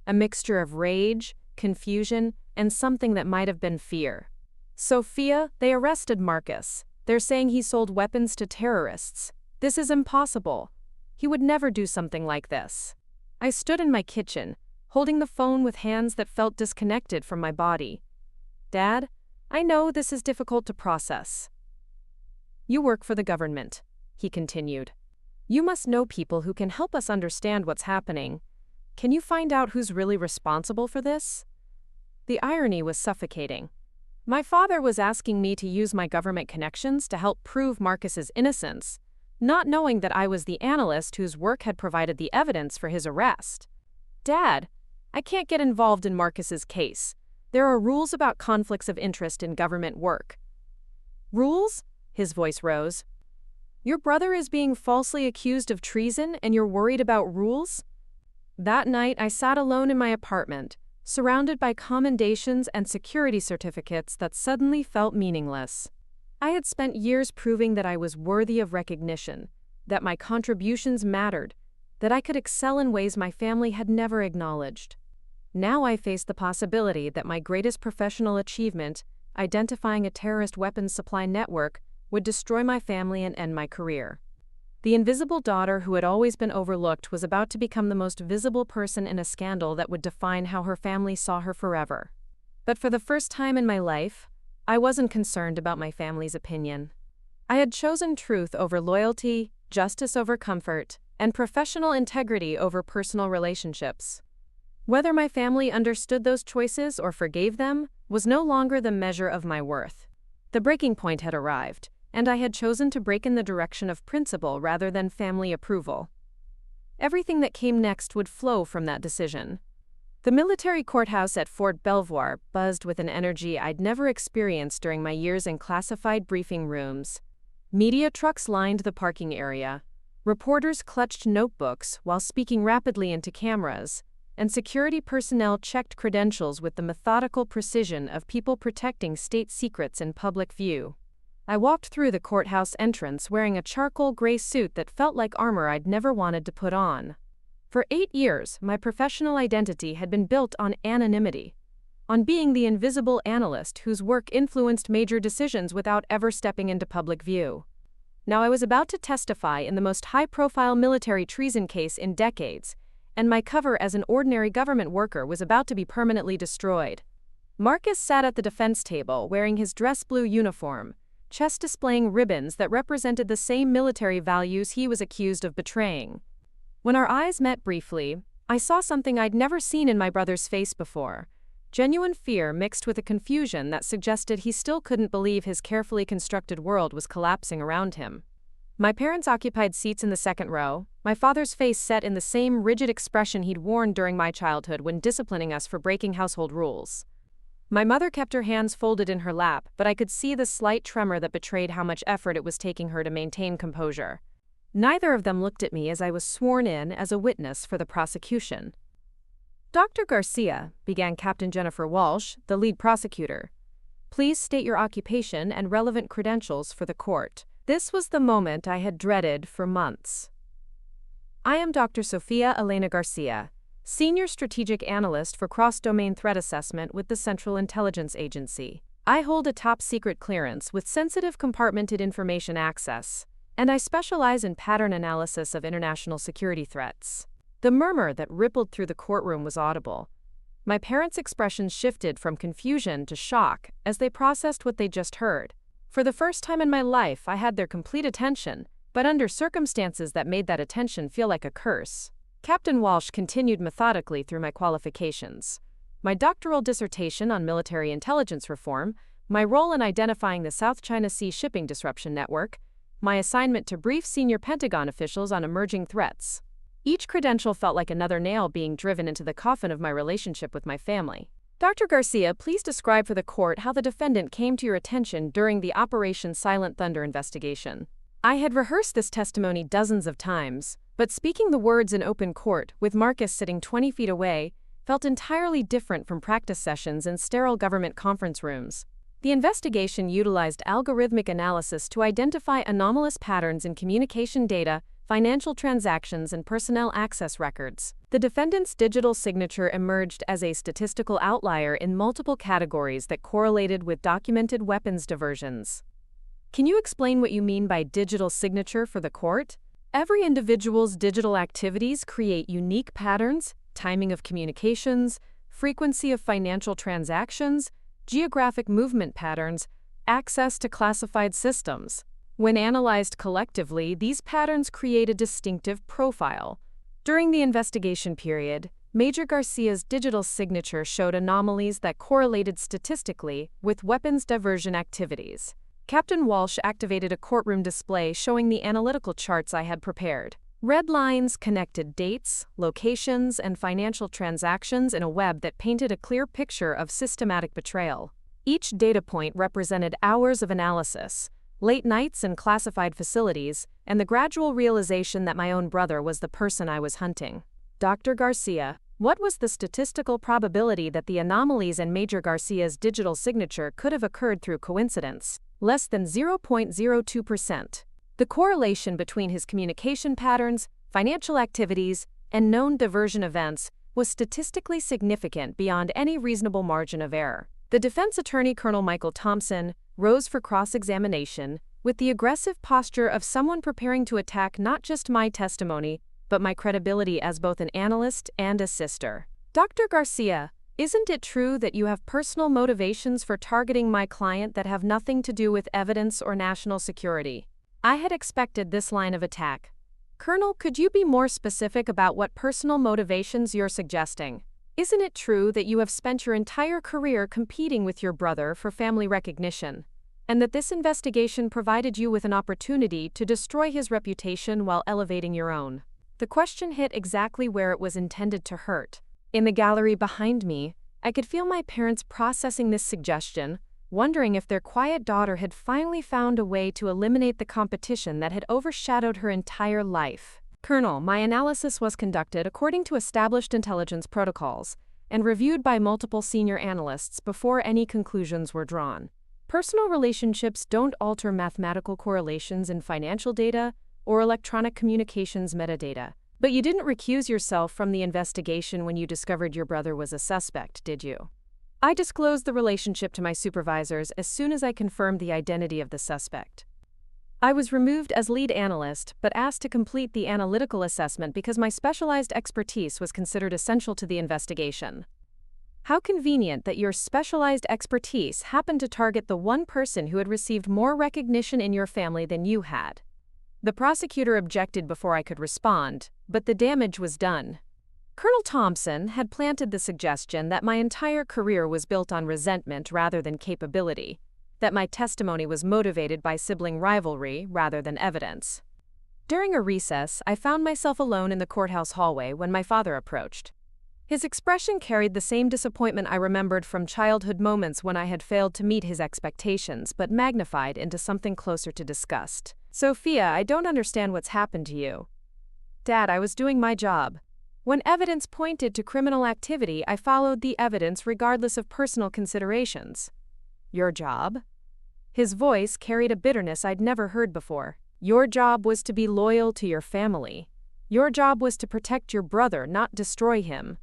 a mixture of rage, confusion, and something that might have been fear. Sophia, they arrested Marcus. They're saying he sold weapons to terrorists. This is impossible. He would never do something like this. I stood in my kitchen, holding the phone with hands that felt disconnected from my body. Dad, I know this is difficult to process. You work for the government, he continued. You must know people who can help us understand what's happening. Can you find out who's really responsible for this? The irony was suffocating. My father was asking me to use my government connections to help prove Marcus's innocence, not knowing that I was the analyst whose work had provided the evidence for his arrest. Dad, I can't get involved in Marcus's case. There are rules about conflicts of interest in government work. Rules? His voice rose. Your brother is being falsely accused of treason and you're worried about rules? That night, I sat alone in my apartment, surrounded by commendations and security certificates that suddenly felt meaningless. I had spent years proving that I was worthy of recognition, that my contributions mattered, that I could excel in ways my family had never acknowledged. Now I faced the possibility that my greatest professional achievement, identifying a terrorist weapons supply network, would destroy my family and end my career. The invisible daughter who had always been overlooked was about to become the most visible person in a scandal that would define how her family saw her forever. But for the first time in my life, I wasn't concerned about my family's opinion. I had chosen truth over loyalty, justice over comfort, and professional integrity over personal relationships. Whether my family understood those choices or forgave them was no longer the measure of my worth. The breaking point had arrived, and I had chosen to break in the direction of principle rather than family approval. Everything that came next would flow from that decision. The military courthouse at Fort Belvoir buzzed with an energy I'd never experienced during my years in classified briefing rooms. Media trucks lined the parking area. Reporters clutched notebooks while speaking rapidly into cameras, and security personnel checked credentials with the methodical precision of people protecting state secrets in public view. I walked through the courthouse entrance wearing a charcoal gray suit that felt like armor I'd never wanted to put on. For 8 years, my professional identity had been built on anonymity, on being the invisible analyst whose work influenced major decisions without ever stepping into public view. Now I was about to testify in the most high-profile military treason case in decades, and my cover as an ordinary government worker was about to be permanently destroyed. Marcus sat at the defense table wearing his dress blue uniform, chest displaying ribbons that represented the same military values he was accused of betraying. When our eyes met briefly, I saw something I'd never seen in my brother's face before. Genuine fear mixed with a confusion that suggested he still couldn't believe his carefully constructed world was collapsing around him. My parents occupied seats in the second row, my father's face set in the same rigid expression he'd worn during my childhood when disciplining us for breaking household rules. My mother kept her hands folded in her lap, but I could see the slight tremor that betrayed how much effort it was taking her to maintain composure. Neither of them looked at me as I was sworn in as a witness for the prosecution. "Dr. Garcia," began Captain Jennifer Walsh, the lead prosecutor, "please state your occupation and relevant credentials for the court." This was the moment I had dreaded for months. "I am Dr. Sofia Elena Garcia, Senior Strategic Analyst for Cross-Domain Threat Assessment with the Central Intelligence Agency. I hold a top-secret clearance with sensitive compartmented information access, and I specialize in pattern analysis of international security threats." The murmur that rippled through the courtroom was audible. My parents' expressions shifted from confusion to shock as they processed what they'd just heard. For the first time in my life, I had their complete attention, but under circumstances that made that attention feel like a curse. Captain Walsh continued methodically through my qualifications. My doctoral dissertation on military intelligence reform, my role in identifying the South China Sea shipping disruption network, my assignment to brief senior Pentagon officials on emerging threats. Each credential felt like another nail being driven into the coffin of my relationship with my family. "Dr. Garcia, please describe for the court how the defendant came to your attention during the Operation Silent Thunder investigation." I had rehearsed this testimony dozens of times, but speaking the words in open court, with Marcus sitting 20 feet away, felt entirely different from practice sessions in sterile government conference rooms. The investigation utilized algorithmic analysis to identify anomalous patterns in communication data, financial transactions, and personnel access records. The defendant's digital signature emerged as a statistical outlier in multiple categories that correlated with documented weapons diversions. "Can you explain what you mean by digital signature for the court?" Every individual's digital activities create unique patterns, timing of communications, frequency of financial transactions, geographic movement patterns, access to classified systems. When analyzed collectively, these patterns create a distinctive profile. During the investigation period, Major Garcia's digital signature showed anomalies that correlated statistically with weapons diversion activities. Captain Walsh activated a courtroom display showing the analytical charts I had prepared. Red lines connected dates, locations, and financial transactions in a web that painted a clear picture of systematic betrayal. Each data point represented hours of analysis, late nights in classified facilities, and the gradual realization that my own brother was the person I was hunting. "Dr. Garcia, what was the statistical probability that the anomalies in Major Garcia's digital signature could have occurred through coincidence?" "Less than 0.02%. The correlation between his communication patterns, financial activities, and known diversion events was statistically significant beyond any reasonable margin of error." The defense attorney, Colonel Michael Thompson, rose for cross-examination with the aggressive posture of someone preparing to attack not just my testimony, but my credibility as both an analyst and a sister. "Dr. Garcia, isn't it true that you have personal motivations for targeting my client that have nothing to do with evidence or national security?" I had expected this line of attack. "Colonel, could you be more specific about what personal motivations you're suggesting? Isn't it true that you have spent your entire career competing with your brother for family recognition, and that this investigation provided you with an opportunity to destroy his reputation while elevating your own?" The question hit exactly where it was intended to hurt. In the gallery behind me, I could feel my parents processing this suggestion, wondering if their quiet daughter had finally found a way to eliminate the competition that had overshadowed her entire life. "Colonel, my analysis was conducted according to established intelligence protocols and reviewed by multiple senior analysts before any conclusions were drawn. Personal relationships don't alter mathematical correlations in financial data or electronic communications metadata. But you didn't recuse yourself from the investigation when you discovered your brother was a suspect, did you? I disclosed the relationship to my supervisors as soon as I confirmed the identity of the suspect. I was removed as lead analyst, but asked to complete the analytical assessment because my specialized expertise was considered essential to the investigation. How convenient that your specialized expertise happened to target the one person who had received more recognition in your family than you had. The prosecutor objected before I could respond, but the damage was done. Colonel Thompson had planted the suggestion that my entire career was built on resentment rather than capability, that my testimony was motivated by sibling rivalry rather than evidence. During a recess, I found myself alone in the courthouse hallway when my father approached. His expression carried the same disappointment I remembered from childhood moments when I had failed to meet his expectations, but magnified into something closer to disgust. "Sophia, I don't understand what's happened to you." "Dad, I was doing my job. When evidence pointed to criminal activity, I followed the evidence regardless of personal considerations." "Your job?" His voice carried a bitterness I'd never heard before. "Your job was to be loyal to your family. Your job was to protect your brother, not destroy him.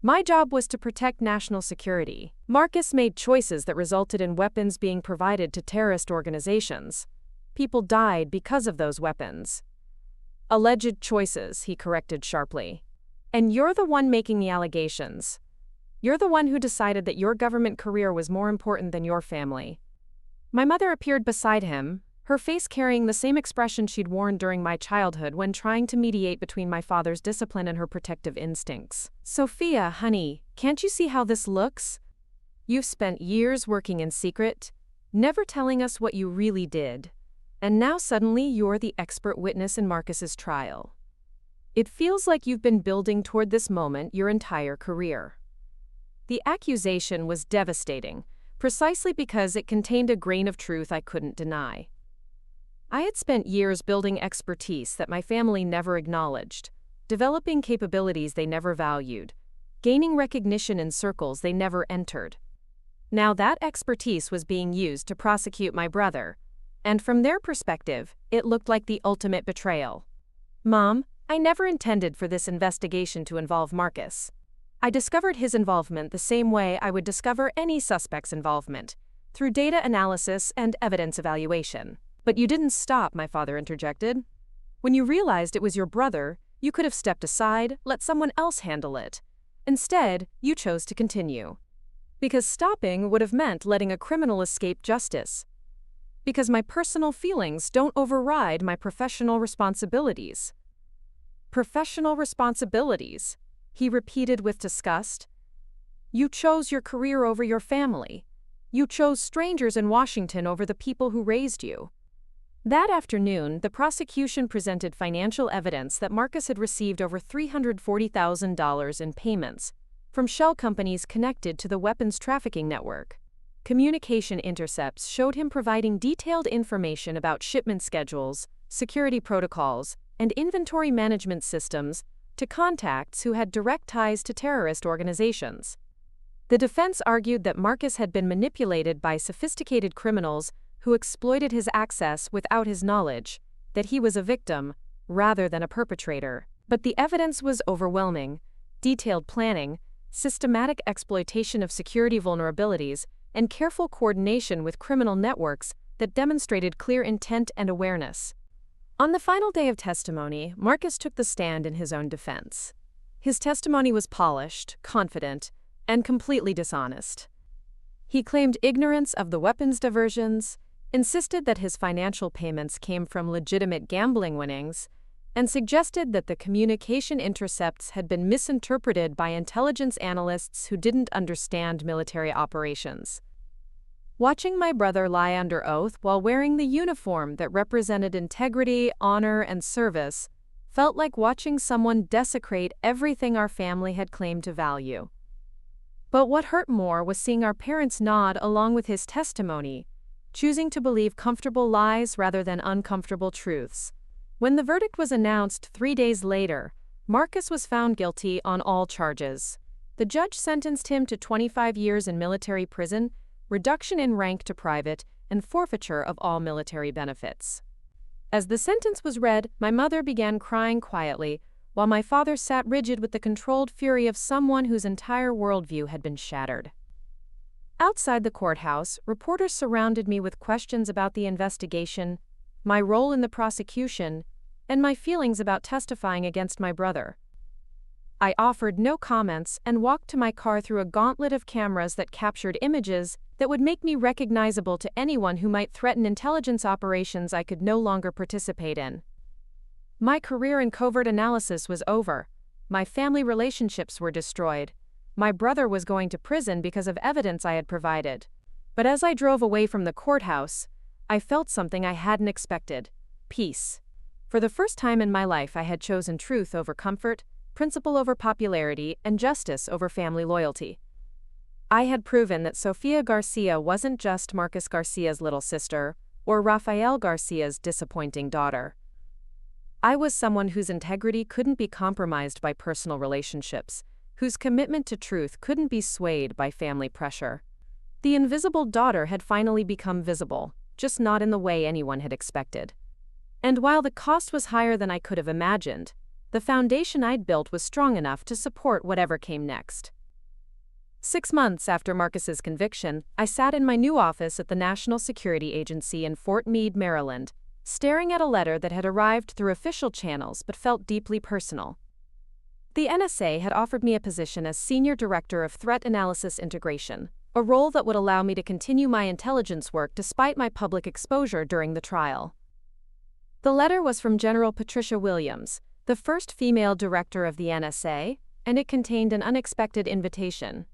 My job was to protect national security. Marcus made choices that resulted in weapons being provided to terrorist organizations. People died because of those weapons." "Alleged choices," he corrected sharply. "And you're the one making the allegations. You're the one who decided that your government career was more important than your family." My mother appeared beside him, her face carrying the same expression she'd worn during my childhood when trying to mediate between my father's discipline and her protective instincts. "Sophia, honey, can't you see how this looks? You've spent years working in secret, never telling us what you really did. And now suddenly you're the expert witness in Marcus's trial. It feels like you've been building toward this moment your entire career." The accusation was devastating, precisely because it contained a grain of truth I couldn't deny. I had spent years building expertise that my family never acknowledged, developing capabilities they never valued, gaining recognition in circles they never entered. Now that expertise was being used to prosecute my brother, and from their perspective, it looked like the ultimate betrayal. "Mom, I never intended for this investigation to involve Marcus. I discovered his involvement the same way I would discover any suspect's involvement, through data analysis and evidence evaluation." "But you didn't stop," my father interjected. "When you realized it was your brother, you could have stepped aside, let someone else handle it. Instead, you chose to continue. Because stopping would have meant letting a criminal escape justice. Because my personal feelings don't override my professional responsibilities." "Professional responsibilities," he repeated with disgust. "You chose your career over your family. You chose strangers in Washington over the people who raised you." That afternoon, the prosecution presented financial evidence that Marcus had received over $340,000 in payments from shell companies connected to the weapons trafficking network. Communication intercepts showed him providing detailed information about shipment schedules, security protocols, and inventory management systems to contacts who had direct ties to terrorist organizations. The defense argued that Marcus had been manipulated by sophisticated criminals who exploited his access without his knowledge, that he was a victim rather than a perpetrator. But the evidence was overwhelming: detailed planning, systematic exploitation of security vulnerabilities, and careful coordination with criminal networks that demonstrated clear intent and awareness. On the final day of testimony, Marcus took the stand in his own defense. His testimony was polished, confident, and completely dishonest. He claimed ignorance of the weapons diversions, insisted that his financial payments came from legitimate gambling winnings, and suggested that the communication intercepts had been misinterpreted by intelligence analysts who didn't understand military operations. Watching my brother lie under oath while wearing the uniform that represented integrity, honor, and service felt like watching someone desecrate everything our family had claimed to value. But what hurt more was seeing our parents nod along with his testimony, choosing to believe comfortable lies rather than uncomfortable truths. When the verdict was announced 3 days later, Marcus was found guilty on all charges. The judge sentenced him to 25 years in military prison, reduction in rank to private, and forfeiture of all military benefits. As the sentence was read, my mother began crying quietly, while my father sat rigid with the controlled fury of someone whose entire worldview had been shattered. Outside the courthouse, reporters surrounded me with questions about the investigation, my role in the prosecution, and my feelings about testifying against my brother. I offered no comments and walked to my car through a gauntlet of cameras that captured images that would make me recognizable to anyone who might threaten intelligence operations I could no longer participate in. My career in covert analysis was over. My family relationships were destroyed. My brother was going to prison because of evidence I had provided. But as I drove away from the courthouse, I felt something I hadn't expected: peace. For the first time in my life, I had chosen truth over comfort, principle over popularity, and justice over family loyalty. I had proven that Sofia Garcia wasn't just Marcus Garcia's little sister, or Rafael Garcia's disappointing daughter. I was someone whose integrity couldn't be compromised by personal relationships, whose commitment to truth couldn't be swayed by family pressure. The invisible daughter had finally become visible, just not in the way anyone had expected. And while the cost was higher than I could have imagined, the foundation I'd built was strong enough to support whatever came next. 6 months after Marcus's conviction, I sat in my new office at the National Security Agency in Fort Meade, Maryland, staring at a letter that had arrived through official channels but felt deeply personal. The NSA had offered me a position as Senior Director of Threat Analysis Integration, a role that would allow me to continue my intelligence work despite my public exposure during the trial. The letter was from General Patricia Williams, the first female director of the NSA, and it contained an unexpected invitation.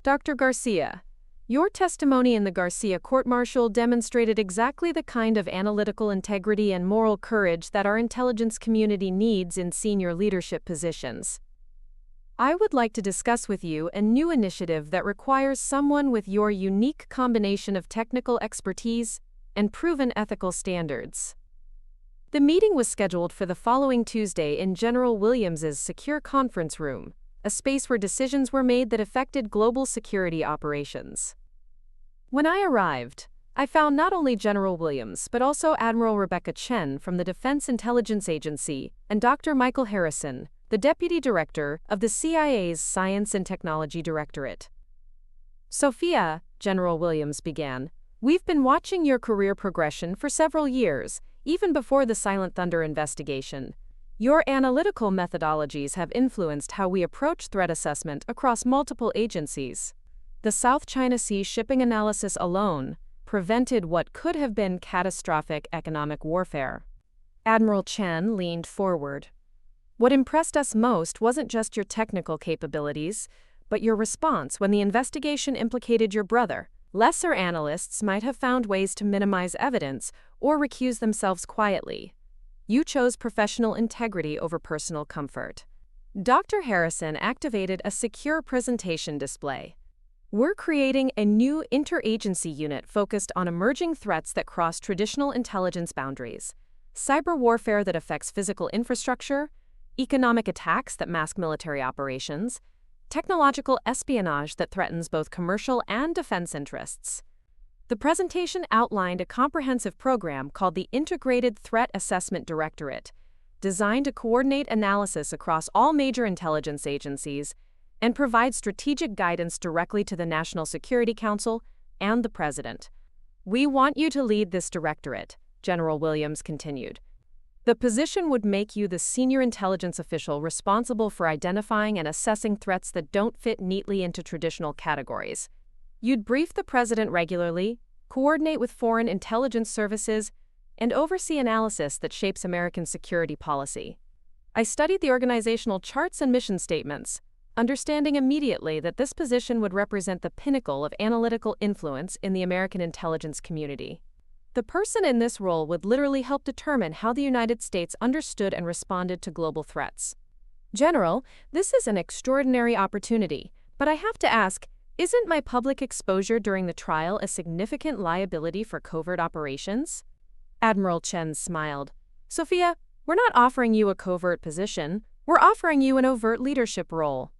Dr. Garcia, your testimony in the Garcia court-martial demonstrated exactly the kind of analytical integrity and moral courage that our intelligence community needs in senior leadership positions. I would like to discuss with you a new initiative that requires someone with your unique combination of technical expertise and proven ethical standards. The meeting was scheduled for the following Tuesday in General Williams's secure conference room, a space where decisions were made that affected global security operations. When I arrived, I found not only General Williams but also Admiral Rebecca Chen from the Defense Intelligence Agency and Dr. Michael Harrison, the Deputy Director of the CIA's Science and Technology Directorate. Sophia, General Williams began, we've been watching your career progression for several years, even before the Silent Thunder investigation. Your analytical methodologies have influenced how we approach threat assessment across multiple agencies. The South China Sea shipping analysis alone prevented what could have been catastrophic economic warfare. Admiral Chen leaned forward. What impressed us most wasn't just your technical capabilities, but your response when the investigation implicated your brother. Lesser analysts might have found ways to minimize evidence or recuse themselves quietly. You chose professional integrity over personal comfort. Dr. Harrison activated a secure presentation display. We're creating a new interagency unit focused on emerging threats that cross traditional intelligence boundaries: cyber warfare that affects physical infrastructure, economic attacks that mask military operations, technological espionage that threatens both commercial and defense interests. The presentation outlined a comprehensive program called the Integrated Threat Assessment Directorate, designed to coordinate analysis across all major intelligence agencies and provide strategic guidance directly to the National Security Council and the President. We want you to lead this directorate, General Williams continued. The position would make you the senior intelligence official responsible for identifying and assessing threats that don't fit neatly into traditional categories. You'd brief the President regularly, coordinate with foreign intelligence services, and oversee analysis that shapes American security policy. I studied the organizational charts and mission statements, understanding immediately that this position would represent the pinnacle of analytical influence in the American intelligence community. The person in this role would literally help determine how the United States understood and responded to global threats. General, this is an extraordinary opportunity, but I have to ask, isn't my public exposure during the trial a significant liability for covert operations? Admiral Chen smiled. Sophia, we're not offering you a covert position, we're offering you an overt leadership role.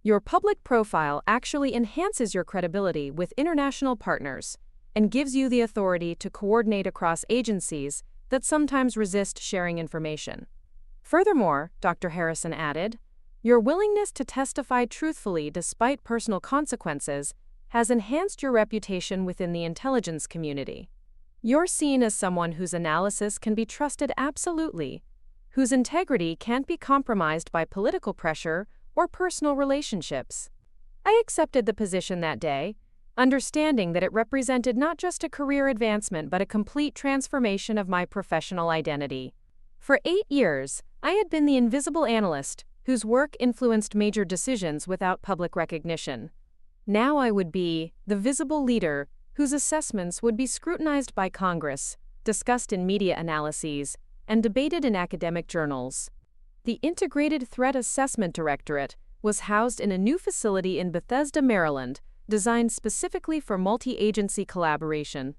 Your public profile actually enhances your credibility with international partners and gives you the authority to coordinate across agencies that sometimes resist sharing information. Furthermore, Dr. Harrison added, your willingness to testify truthfully despite personal consequences has enhanced your reputation within the intelligence community. You're seen as someone whose analysis can be trusted absolutely, whose integrity can't be compromised by political pressure or personal relationships. I accepted the position that day, understanding that it represented not just a career advancement but a complete transformation of my professional identity. For 8 years, I had been the invisible analyst whose work influenced major decisions without public recognition. Now I would be the visible leader whose assessments would be scrutinized by Congress, discussed in media analyses, and debated in academic journals. The Integrated Threat Assessment Directorate was housed in a new facility in Bethesda, Maryland, designed specifically for multi-agency collaboration.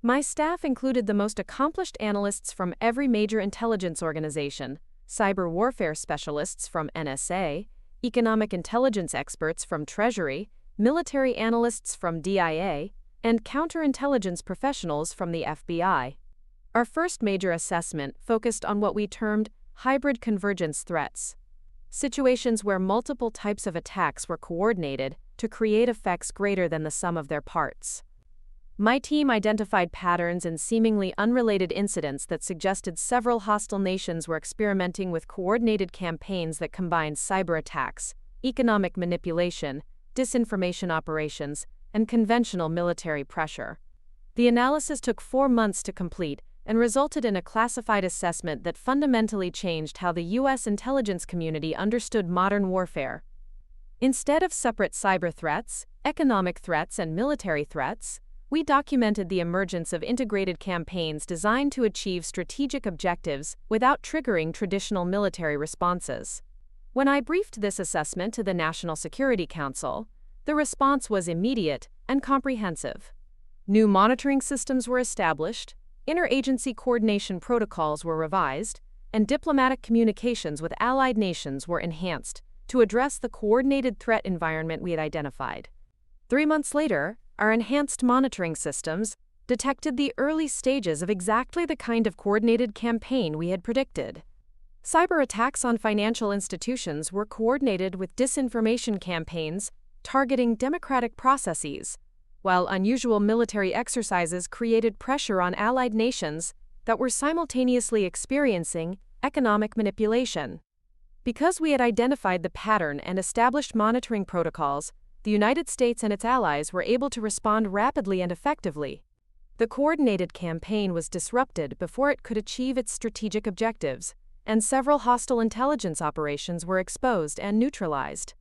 My staff included the most accomplished analysts from every major intelligence organization, cyber warfare specialists from NSA, economic intelligence experts from Treasury, military analysts from DIA, and counterintelligence professionals from the FBI. Our first major assessment focused on what we termed hybrid convergence threats, situations where multiple types of attacks were coordinated to create effects greater than the sum of their parts. My team identified patterns in seemingly unrelated incidents that suggested several hostile nations were experimenting with coordinated campaigns that combined cyber attacks, economic manipulation, disinformation operations, and conventional military pressure. The analysis took 4 months to complete and resulted in a classified assessment that fundamentally changed how the U.S. intelligence community understood modern warfare. Instead of separate cyber threats, economic threats, and military threats, we documented the emergence of integrated campaigns designed to achieve strategic objectives without triggering traditional military responses. When I briefed this assessment to the National Security Council, the response was immediate and comprehensive. New monitoring systems were established, interagency coordination protocols were revised, and diplomatic communications with allied nations were enhanced to address the coordinated threat environment we had identified. 3 months later, our enhanced monitoring systems detected the early stages of exactly the kind of coordinated campaign we had predicted. Cyber attacks on financial institutions were coordinated with disinformation campaigns targeting democratic processes, while unusual military exercises created pressure on allied nations that were simultaneously experiencing economic manipulation. Because we had identified the pattern and established monitoring protocols, the United States and its allies were able to respond rapidly and effectively. The coordinated campaign was disrupted before it could achieve its strategic objectives, and several hostile intelligence operations were exposed and neutralized.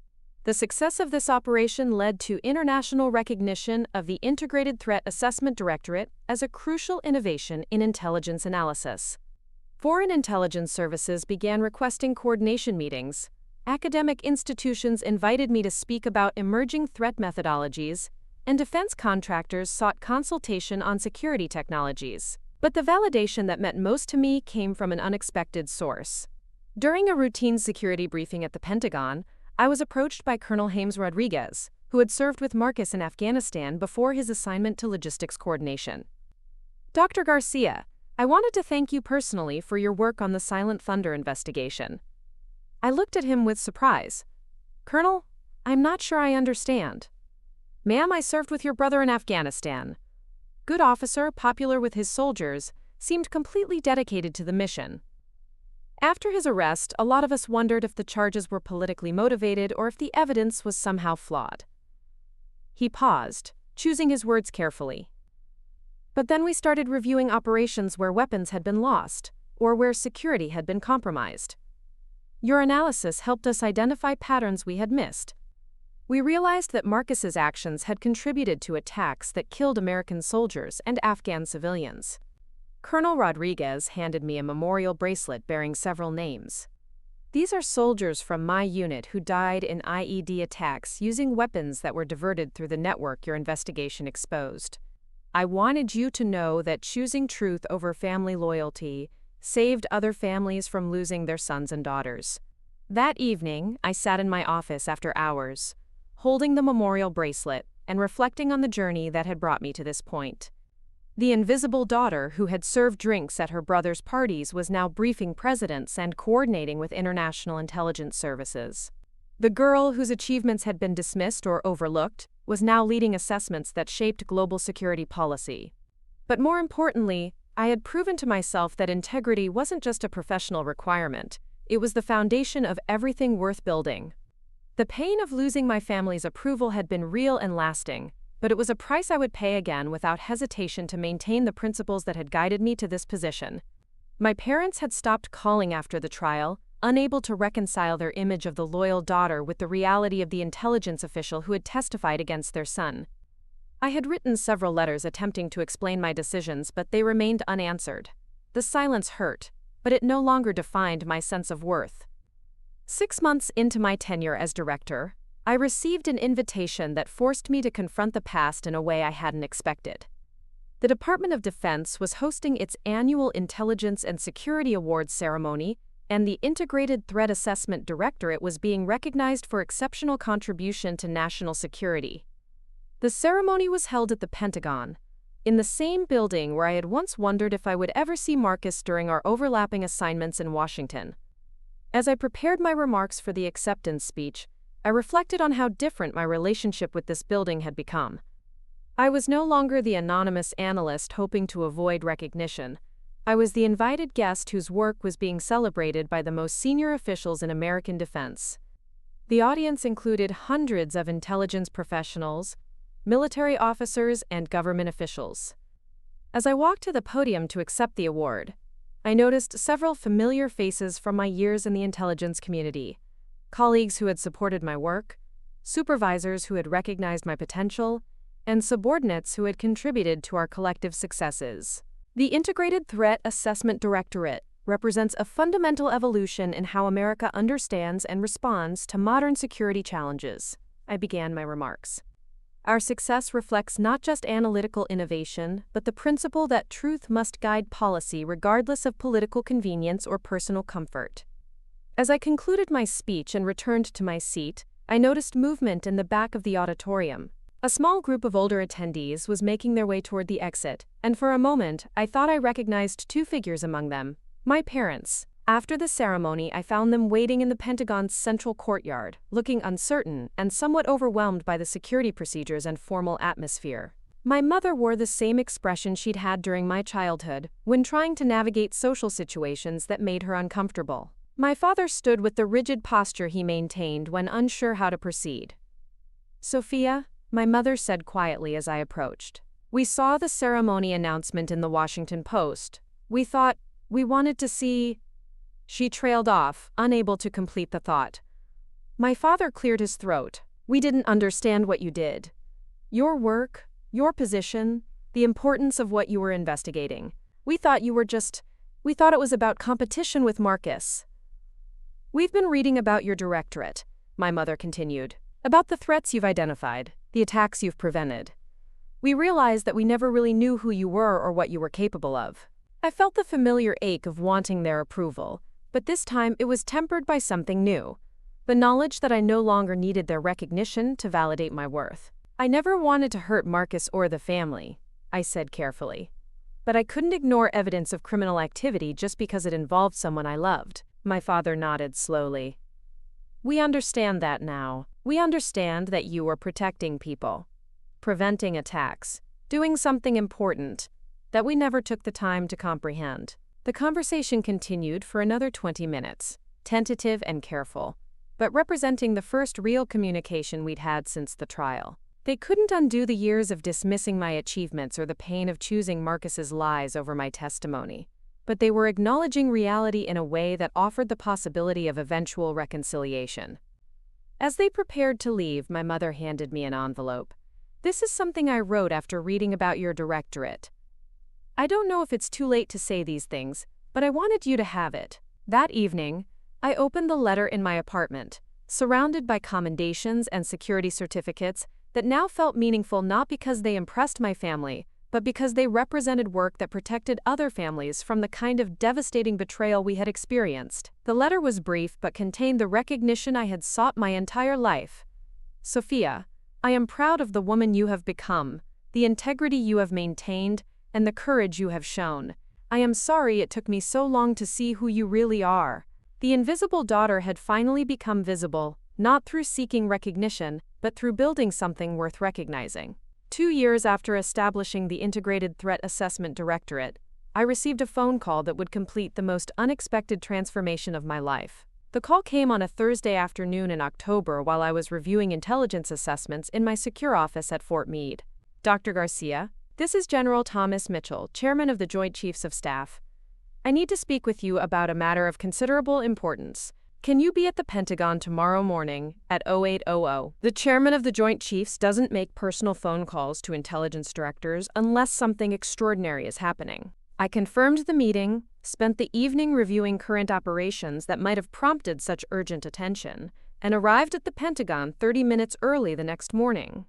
The success of this operation led to international recognition of the Integrated Threat Assessment Directorate as a crucial innovation in intelligence analysis. Foreign intelligence services began requesting coordination meetings. Academic institutions invited me to speak about emerging threat methodologies, and defense contractors sought consultation on security technologies. But the validation that meant most to me came from an unexpected source. During a routine security briefing at the Pentagon, I was approached by Colonel James Rodriguez, who had served with Marcus in Afghanistan before his assignment to logistics coordination. Dr. Garcia, I wanted to thank you personally for your work on the Silent Thunder investigation. I looked at him with surprise. Colonel, I'm not sure I understand. Ma'am, I served with your brother in Afghanistan. Good officer, popular with his soldiers, seemed completely dedicated to the mission. After his arrest, a lot of us wondered if the charges were politically motivated or if the evidence was somehow flawed. He paused, choosing his words carefully. But then we started reviewing operations where weapons had been lost, or where security had been compromised. Your analysis helped us identify patterns we had missed. We realized that Marcus's actions had contributed to attacks that killed American soldiers and Afghan civilians. Colonel Rodriguez handed me a memorial bracelet bearing several names. These are soldiers from my unit who died in IED attacks using weapons that were diverted through the network your investigation exposed. I wanted you to know that choosing truth over family loyalty saved other families from losing their sons and daughters. That evening, I sat in my office after hours, holding the memorial bracelet and reflecting on the journey that had brought me to this point. The invisible daughter who had served drinks at her brother's parties was now briefing presidents and coordinating with international intelligence services. The girl whose achievements had been dismissed or overlooked was now leading assessments that shaped global security policy. But more importantly, I had proven to myself that integrity wasn't just a professional requirement, it was the foundation of everything worth building. The pain of losing my family's approval had been real and lasting, but it was a price I would pay again without hesitation to maintain the principles that had guided me to this position. My parents had stopped calling after the trial, unable to reconcile their image of the loyal daughter with the reality of the intelligence official who had testified against their son. I had written several letters attempting to explain my decisions, but they remained unanswered. The silence hurt, but it no longer defined my sense of worth. 6 months into my tenure as director, I received an invitation that forced me to confront the past in a way I hadn't expected. The Department of Defense was hosting its annual Intelligence and Security Awards ceremony, and the Integrated Threat Assessment Directorate was being recognized for exceptional contribution to national security. The ceremony was held at the Pentagon, in the same building where I had once wondered if I would ever see Marcus during our overlapping assignments in Washington. As I prepared my remarks for the acceptance speech, I reflected on how different my relationship with this building had become. I was no longer the anonymous analyst hoping to avoid recognition. I was the invited guest whose work was being celebrated by the most senior officials in American defense. The audience included hundreds of intelligence professionals, military officers, and government officials. As I walked to the podium to accept the award, I noticed several familiar faces from my years in the intelligence community. Colleagues who had supported my work, supervisors who had recognized my potential, and subordinates who had contributed to our collective successes. The Integrated Threat Assessment Directorate represents a fundamental evolution in how America understands and responds to modern security challenges. I began my remarks. Our success reflects not just analytical innovation, but the principle that truth must guide policy regardless of political convenience or personal comfort. As I concluded my speech and returned to my seat, I noticed movement in the back of the auditorium. A small group of older attendees was making their way toward the exit, and for a moment, I thought I recognized two figures among them: my parents. After the ceremony, I found them waiting in the Pentagon's central courtyard, looking uncertain and somewhat overwhelmed by the security procedures and formal atmosphere. My mother wore the same expression she'd had during my childhood, when trying to navigate social situations that made her uncomfortable. My father stood with the rigid posture he maintained when unsure how to proceed. "Sophia," my mother said quietly as I approached. "We saw the ceremony announcement in the Washington Post. We wanted to see—" She trailed off, unable to complete the thought. My father cleared his throat. "We didn't understand what you did. Your work, your position, the importance of what you were investigating. We thought it was about competition with Marcus." "We've been reading about your directorate," my mother continued, "about the threats you've identified, the attacks you've prevented. We realized that we never really knew who you were or what you were capable of." I felt the familiar ache of wanting their approval, but this time it was tempered by something new: the knowledge that I no longer needed their recognition to validate my worth. "I never wanted to hurt Marcus or the family," I said carefully. "But I couldn't ignore evidence of criminal activity just because it involved someone I loved." My father nodded slowly. "We understand that now. We understand that you were protecting people, preventing attacks, doing something important that we never took the time to comprehend." The conversation continued for another 20 minutes, tentative and careful, but representing the first real communication we'd had since the trial. They couldn't undo the years of dismissing my achievements or the pain of choosing Marcus's lies over my testimony, but they were acknowledging reality in a way that offered the possibility of eventual reconciliation. As they prepared to leave, my mother handed me an envelope. "This is something I wrote after reading about your directorate. I don't know if it's too late to say these things, but I wanted you to have it." That evening, I opened the letter in my apartment, surrounded by commendations and security certificates that now felt meaningful not because they impressed my family, but because they represented work that protected other families from the kind of devastating betrayal we had experienced. The letter was brief but contained the recognition I had sought my entire life. Sophia, I am proud of the woman you have become, the integrity you have maintained, and the courage you have shown. I am sorry it took me so long to see who you really are. The invisible daughter had finally become visible, not through seeking recognition, but through building something worth recognizing. 2 years after establishing the Integrated Threat Assessment Directorate, I received a phone call that would complete the most unexpected transformation of my life. The call came on a Thursday afternoon in October while I was reviewing intelligence assessments in my secure office at Fort Meade. Dr. Garcia, this is General Thomas Mitchell, Chairman of the Joint Chiefs of Staff. I need to speak with you about a matter of considerable importance. Can you be at the Pentagon tomorrow morning at 0800? The Chairman of the Joint Chiefs doesn't make personal phone calls to intelligence directors unless something extraordinary is happening. I confirmed the meeting, spent the evening reviewing current operations that might have prompted such urgent attention, and arrived at the Pentagon 30 minutes early the next morning.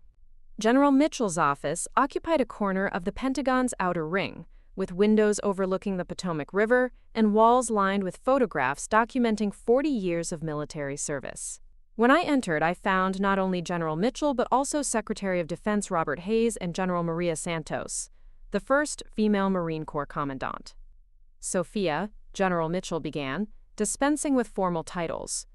General Mitchell's office occupied a corner of the Pentagon's outer ring, with windows overlooking the Potomac River and walls lined with photographs documenting 40 years of military service. When I entered, I found not only General Mitchell but also Secretary of Defense Robert Hayes and General Maria Santos, the first female Marine Corps Commandant. Sophia, General Mitchell began, dispensing with formal titles.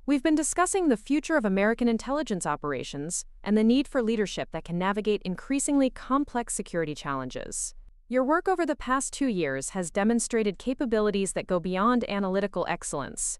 We've been discussing the future of American intelligence operations and the need for leadership that can navigate increasingly complex security challenges. Your work over the past 2 years has demonstrated capabilities that go beyond analytical excellence.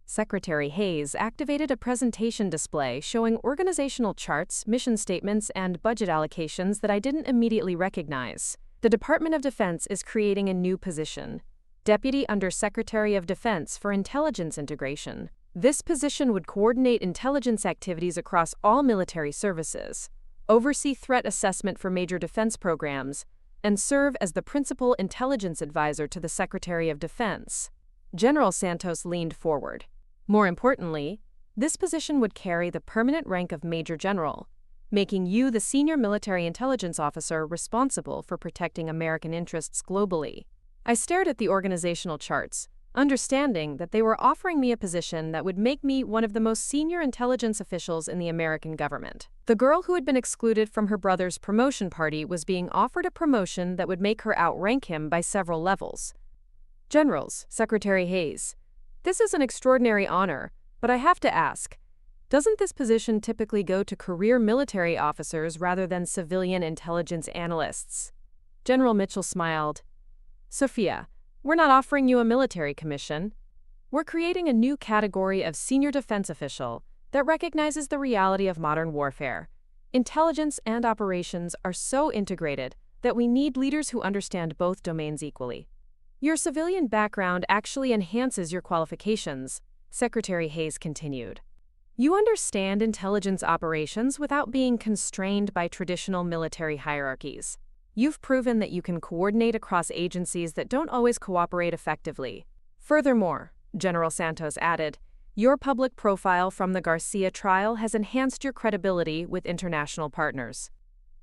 Secretary Hayes activated a presentation display showing organizational charts, mission statements, and budget allocations that I didn't immediately recognize. The Department of Defense is creating a new position, Deputy Under-Secretary of Defense for Intelligence Integration. This position would coordinate intelligence activities across all military services, oversee threat assessment for major defense programs, and serve as the principal intelligence advisor to the Secretary of Defense. General Santos leaned forward. More importantly, this position would carry the permanent rank of Major General, making you the senior military intelligence officer responsible for protecting American interests globally. I stared at the organizational charts, understanding that they were offering me a position that would make me one of the most senior intelligence officials in the American government. The girl who had been excluded from her brother's promotion party was being offered a promotion that would make her outrank him by several levels. Generals, Secretary Hayes, this is an extraordinary honor, but I have to ask, doesn't this position typically go to career military officers rather than civilian intelligence analysts? General Mitchell smiled. Sophia, we're not offering you a military commission. We're creating a new category of senior defense official that recognizes the reality of modern warfare. Intelligence and operations are so integrated that we need leaders who understand both domains equally. Your civilian background actually enhances your qualifications, Secretary Hayes continued. You understand intelligence operations without being constrained by traditional military hierarchies. You've proven that you can coordinate across agencies that don't always cooperate effectively. Furthermore, General Santos added, your public profile from the Garcia trial has enhanced your credibility with international partners.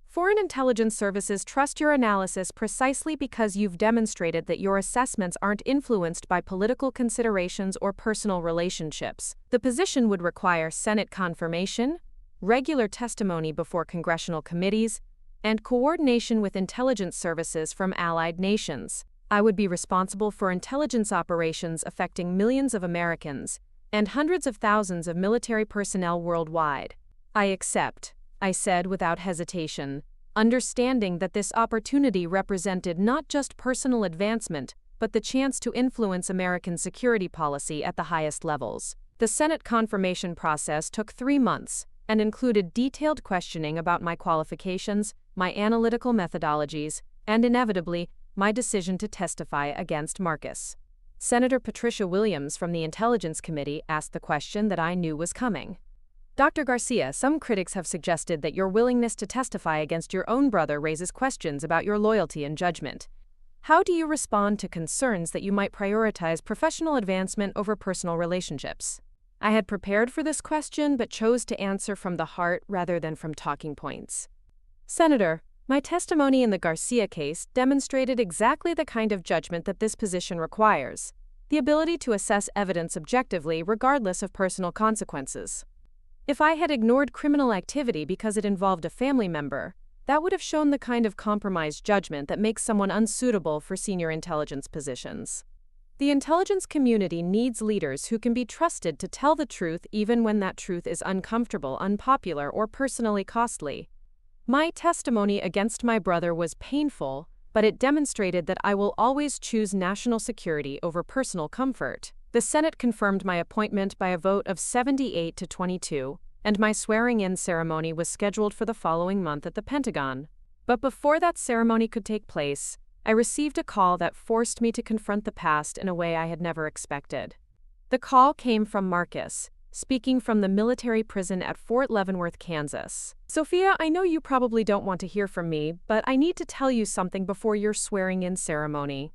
Foreign intelligence services trust your analysis precisely because you've demonstrated that your assessments aren't influenced by political considerations or personal relationships. The position would require Senate confirmation, regular testimony before congressional committees, and coordination with intelligence services from allied nations. I would be responsible for intelligence operations affecting millions of Americans and hundreds of thousands of military personnel worldwide. I accept, I said without hesitation, understanding that this opportunity represented not just personal advancement, but the chance to influence American security policy at the highest levels. The Senate confirmation process took 3 months and included detailed questioning about my qualifications, my analytical methodologies, and inevitably, my decision to testify against Marcus. Senator Patricia Williams from the Intelligence Committee asked the question that I knew was coming. Dr. Garcia, some critics have suggested that your willingness to testify against your own brother raises questions about your loyalty and judgment. How do you respond to concerns that you might prioritize professional advancement over personal relationships? I had prepared for this question but chose to answer from the heart rather than from talking points. Senator, My testimony in the Garcia case demonstrated exactly the kind of judgment that this position requires: the ability to assess evidence objectively regardless of personal consequences. If I had ignored criminal activity because it involved a family member, that would have shown the kind of compromised judgment that makes someone unsuitable for senior intelligence positions. The intelligence community needs leaders who can be trusted to tell the truth even when that truth is uncomfortable, unpopular, or personally costly. My testimony against my brother was painful, but it demonstrated that I will always choose national security over personal comfort. The Senate confirmed my appointment by a vote of 78 to 22, and my swearing-in ceremony was scheduled for the following month at the Pentagon. But before that ceremony could take place, I received a call that forced me to confront the past in a way I had never expected. The call came from Marcus, speaking from the military prison at Fort Leavenworth, Kansas. "Sophia, I know you probably don't want to hear from me, but I need to tell you something before your swearing-in ceremony."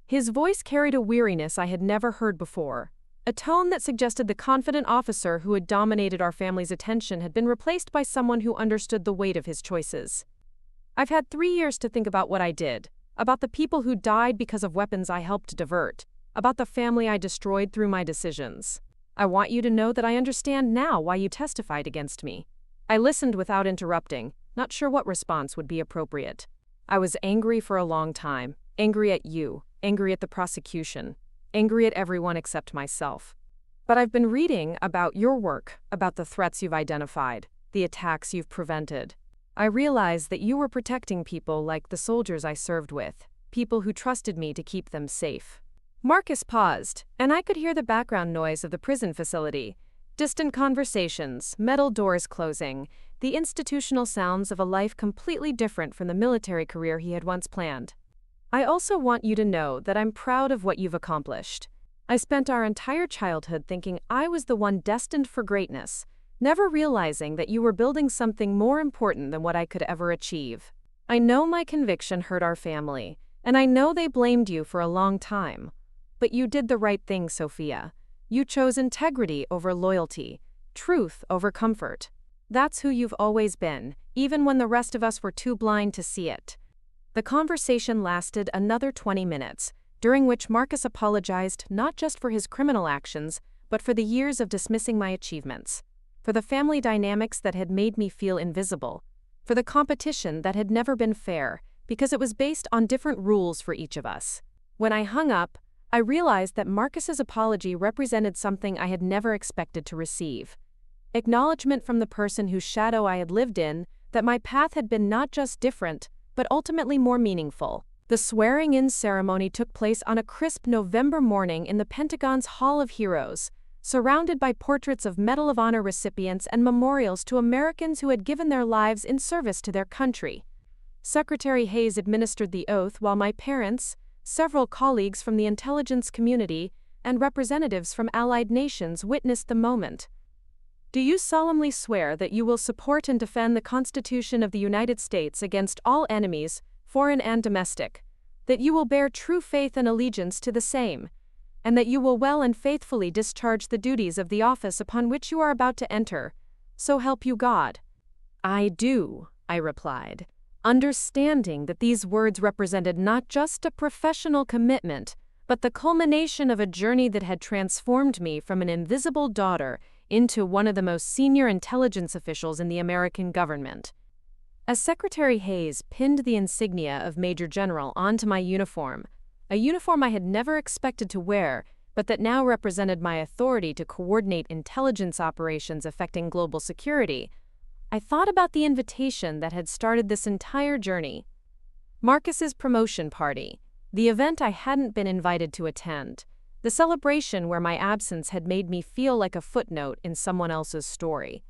His voice carried a weariness I had never heard before, a tone that suggested the confident officer who had dominated our family's attention had been replaced by someone who understood the weight of his choices. "I've had 3 years to think about what I did, about the people who died because of weapons I helped divert, about the family I destroyed through my decisions. I want you to know that I understand now why you testified against me." I listened without interrupting, not sure what response would be appropriate. I was angry for a long time, angry at you, angry at the prosecution, angry at everyone except myself. "But I've been reading about your work, about the threats you've identified, the attacks you've prevented. I realize that you were protecting people like the soldiers I served with, people who trusted me to keep them safe." Marcus paused, and I could hear the background noise of the prison facility. Distant conversations, metal doors closing, the institutional sounds of a life completely different from the military career he had once planned. "I also want you to know that I'm proud of what you've accomplished. I spent our entire childhood thinking I was the one destined for greatness, never realizing that you were building something more important than what I could ever achieve. I know my conviction hurt our family, and I know they blamed you for a long time. But you did the right thing, Sophia. You chose integrity over loyalty, truth over comfort. That's who you've always been, even when the rest of us were too blind to see it." The conversation lasted another 20 minutes, during which Marcus apologized not just for his criminal actions, but for the years of dismissing my achievements, for the family dynamics that had made me feel invisible, for the competition that had never been fair, because it was based on different rules for each of us. When I hung up, I realized that Marcus's apology represented something I had never expected to receive: acknowledgement from the person whose shadow I had lived in, that my path had been not just different, but ultimately more meaningful. The swearing-in ceremony took place on a crisp November morning in the Pentagon's Hall of Heroes, surrounded by portraits of Medal of Honor recipients and memorials to Americans who had given their lives in service to their country. Secretary Hayes administered the oath while my parents, several colleagues from the intelligence community, and representatives from allied nations witnessed the moment. "Do you solemnly swear that you will support and defend the Constitution of the United States against all enemies, foreign and domestic, that you will bear true faith and allegiance to the same, and that you will well and faithfully discharge the duties of the office upon which you are about to enter, so help you God?" "I do," I replied, understanding that these words represented not just a professional commitment, but the culmination of a journey that had transformed me from an invisible daughter into one of the most senior intelligence officials in the American government. As Secretary Hayes pinned the insignia of Major General onto my uniform, a uniform I had never expected to wear, but that now represented my authority to coordinate intelligence operations affecting global security, I thought about the invitation that had started this entire journey. Marcus's promotion party, the event I hadn't been invited to attend, the celebration where my absence had made me feel like a footnote in someone else's story.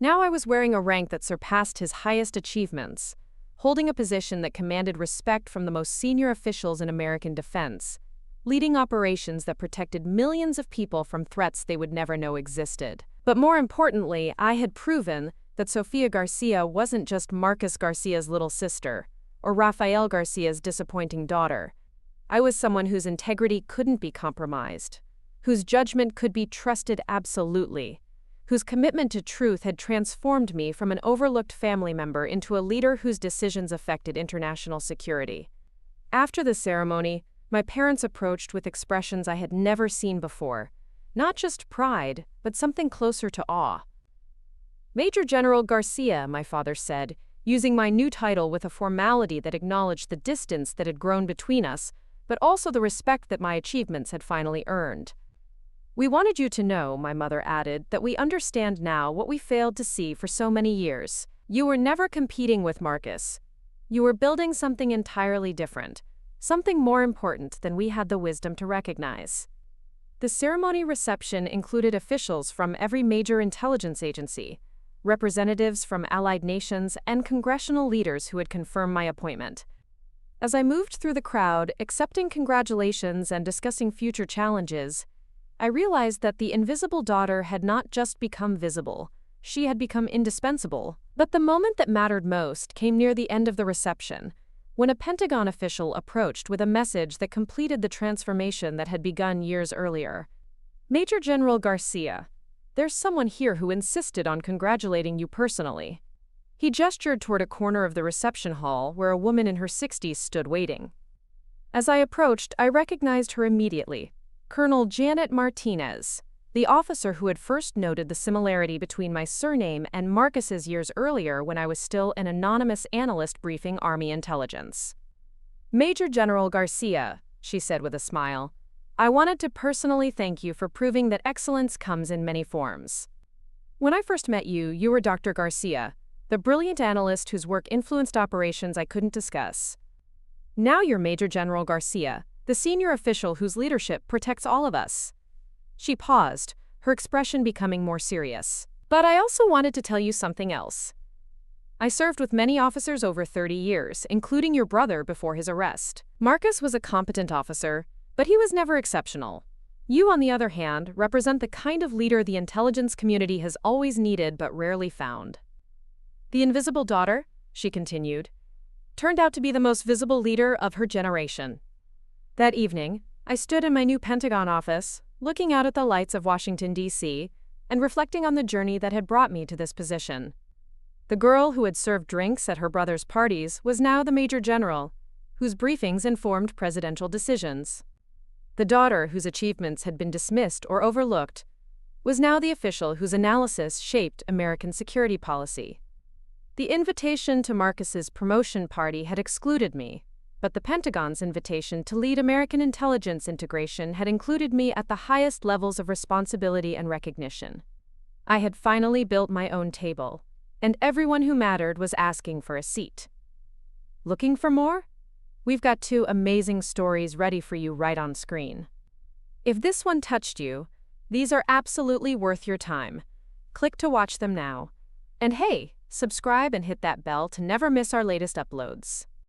Now I was wearing a rank that surpassed his highest achievements, holding a position that commanded respect from the most senior officials in American defense, leading operations that protected millions of people from threats they would never know existed. But more importantly, I had proven that Sofia Garcia wasn't just Marcus Garcia's little sister, or Rafael Garcia's disappointing daughter. I was someone whose integrity couldn't be compromised, whose judgment could be trusted absolutely, whose commitment to truth had transformed me from an overlooked family member into a leader whose decisions affected international security. After the ceremony, my parents approached with expressions I had never seen before. Not just pride, but something closer to awe. "Major General Garcia," my father said, using my new title with a formality that acknowledged the distance that had grown between us, but also the respect that my achievements had finally earned. "We wanted you to know," my mother added, "that we understand now what we failed to see for so many years. You were never competing with Marcus. You were building something entirely different, something more important than we had the wisdom to recognize." The ceremony reception included officials from every major intelligence agency, representatives from allied nations, and congressional leaders who had confirmed my appointment. As I moved through the crowd, accepting congratulations and discussing future challenges, I realized that the invisible daughter had not just become visible, she had become indispensable. But the moment that mattered most came near the end of the reception, when a Pentagon official approached with a message that completed the transformation that had begun years earlier. "Major General Garcia, there's someone here who insisted on congratulating you personally." He gestured toward a corner of the reception hall where a woman in her 60s stood waiting. As I approached, I recognized her immediately. Colonel Janet Martinez, the officer who had first noted the similarity between my surname and Marcus's years earlier when I was still an anonymous analyst briefing Army intelligence. "Major General Garcia," she said with a smile, "I wanted to personally thank you for proving that excellence comes in many forms. When I first met you, you were Dr. Garcia, the brilliant analyst whose work influenced operations I couldn't discuss. Now you're Major General Garcia, the senior official whose leadership protects all of us." She paused, her expression becoming more serious. "But I also wanted to tell you something else. I served with many officers over 30 years, including your brother before his arrest. Marcus was a competent officer, but he was never exceptional. You, on the other hand, represent the kind of leader the intelligence community has always needed but rarely found." The invisible daughter, she continued, turned out to be the most visible leader of her generation. That evening, I stood in my new Pentagon office, looking out at the lights of Washington, D.C., and reflecting on the journey that had brought me to this position. The girl who had served drinks at her brother's parties was now the Major General, whose briefings informed presidential decisions. The daughter whose achievements had been dismissed or overlooked was now the official whose analysis shaped American security policy. The invitation to Marcus's promotion party had excluded me, but the Pentagon's invitation to lead American intelligence integration had included me at the highest levels of responsibility and recognition. I had finally built my own table, and everyone who mattered was asking for a seat. Looking for more? We've got 2 amazing stories ready for you right on screen. If this one touched you, these are absolutely worth your time. Click to watch them now. And hey, subscribe and hit that bell to never miss our latest uploads.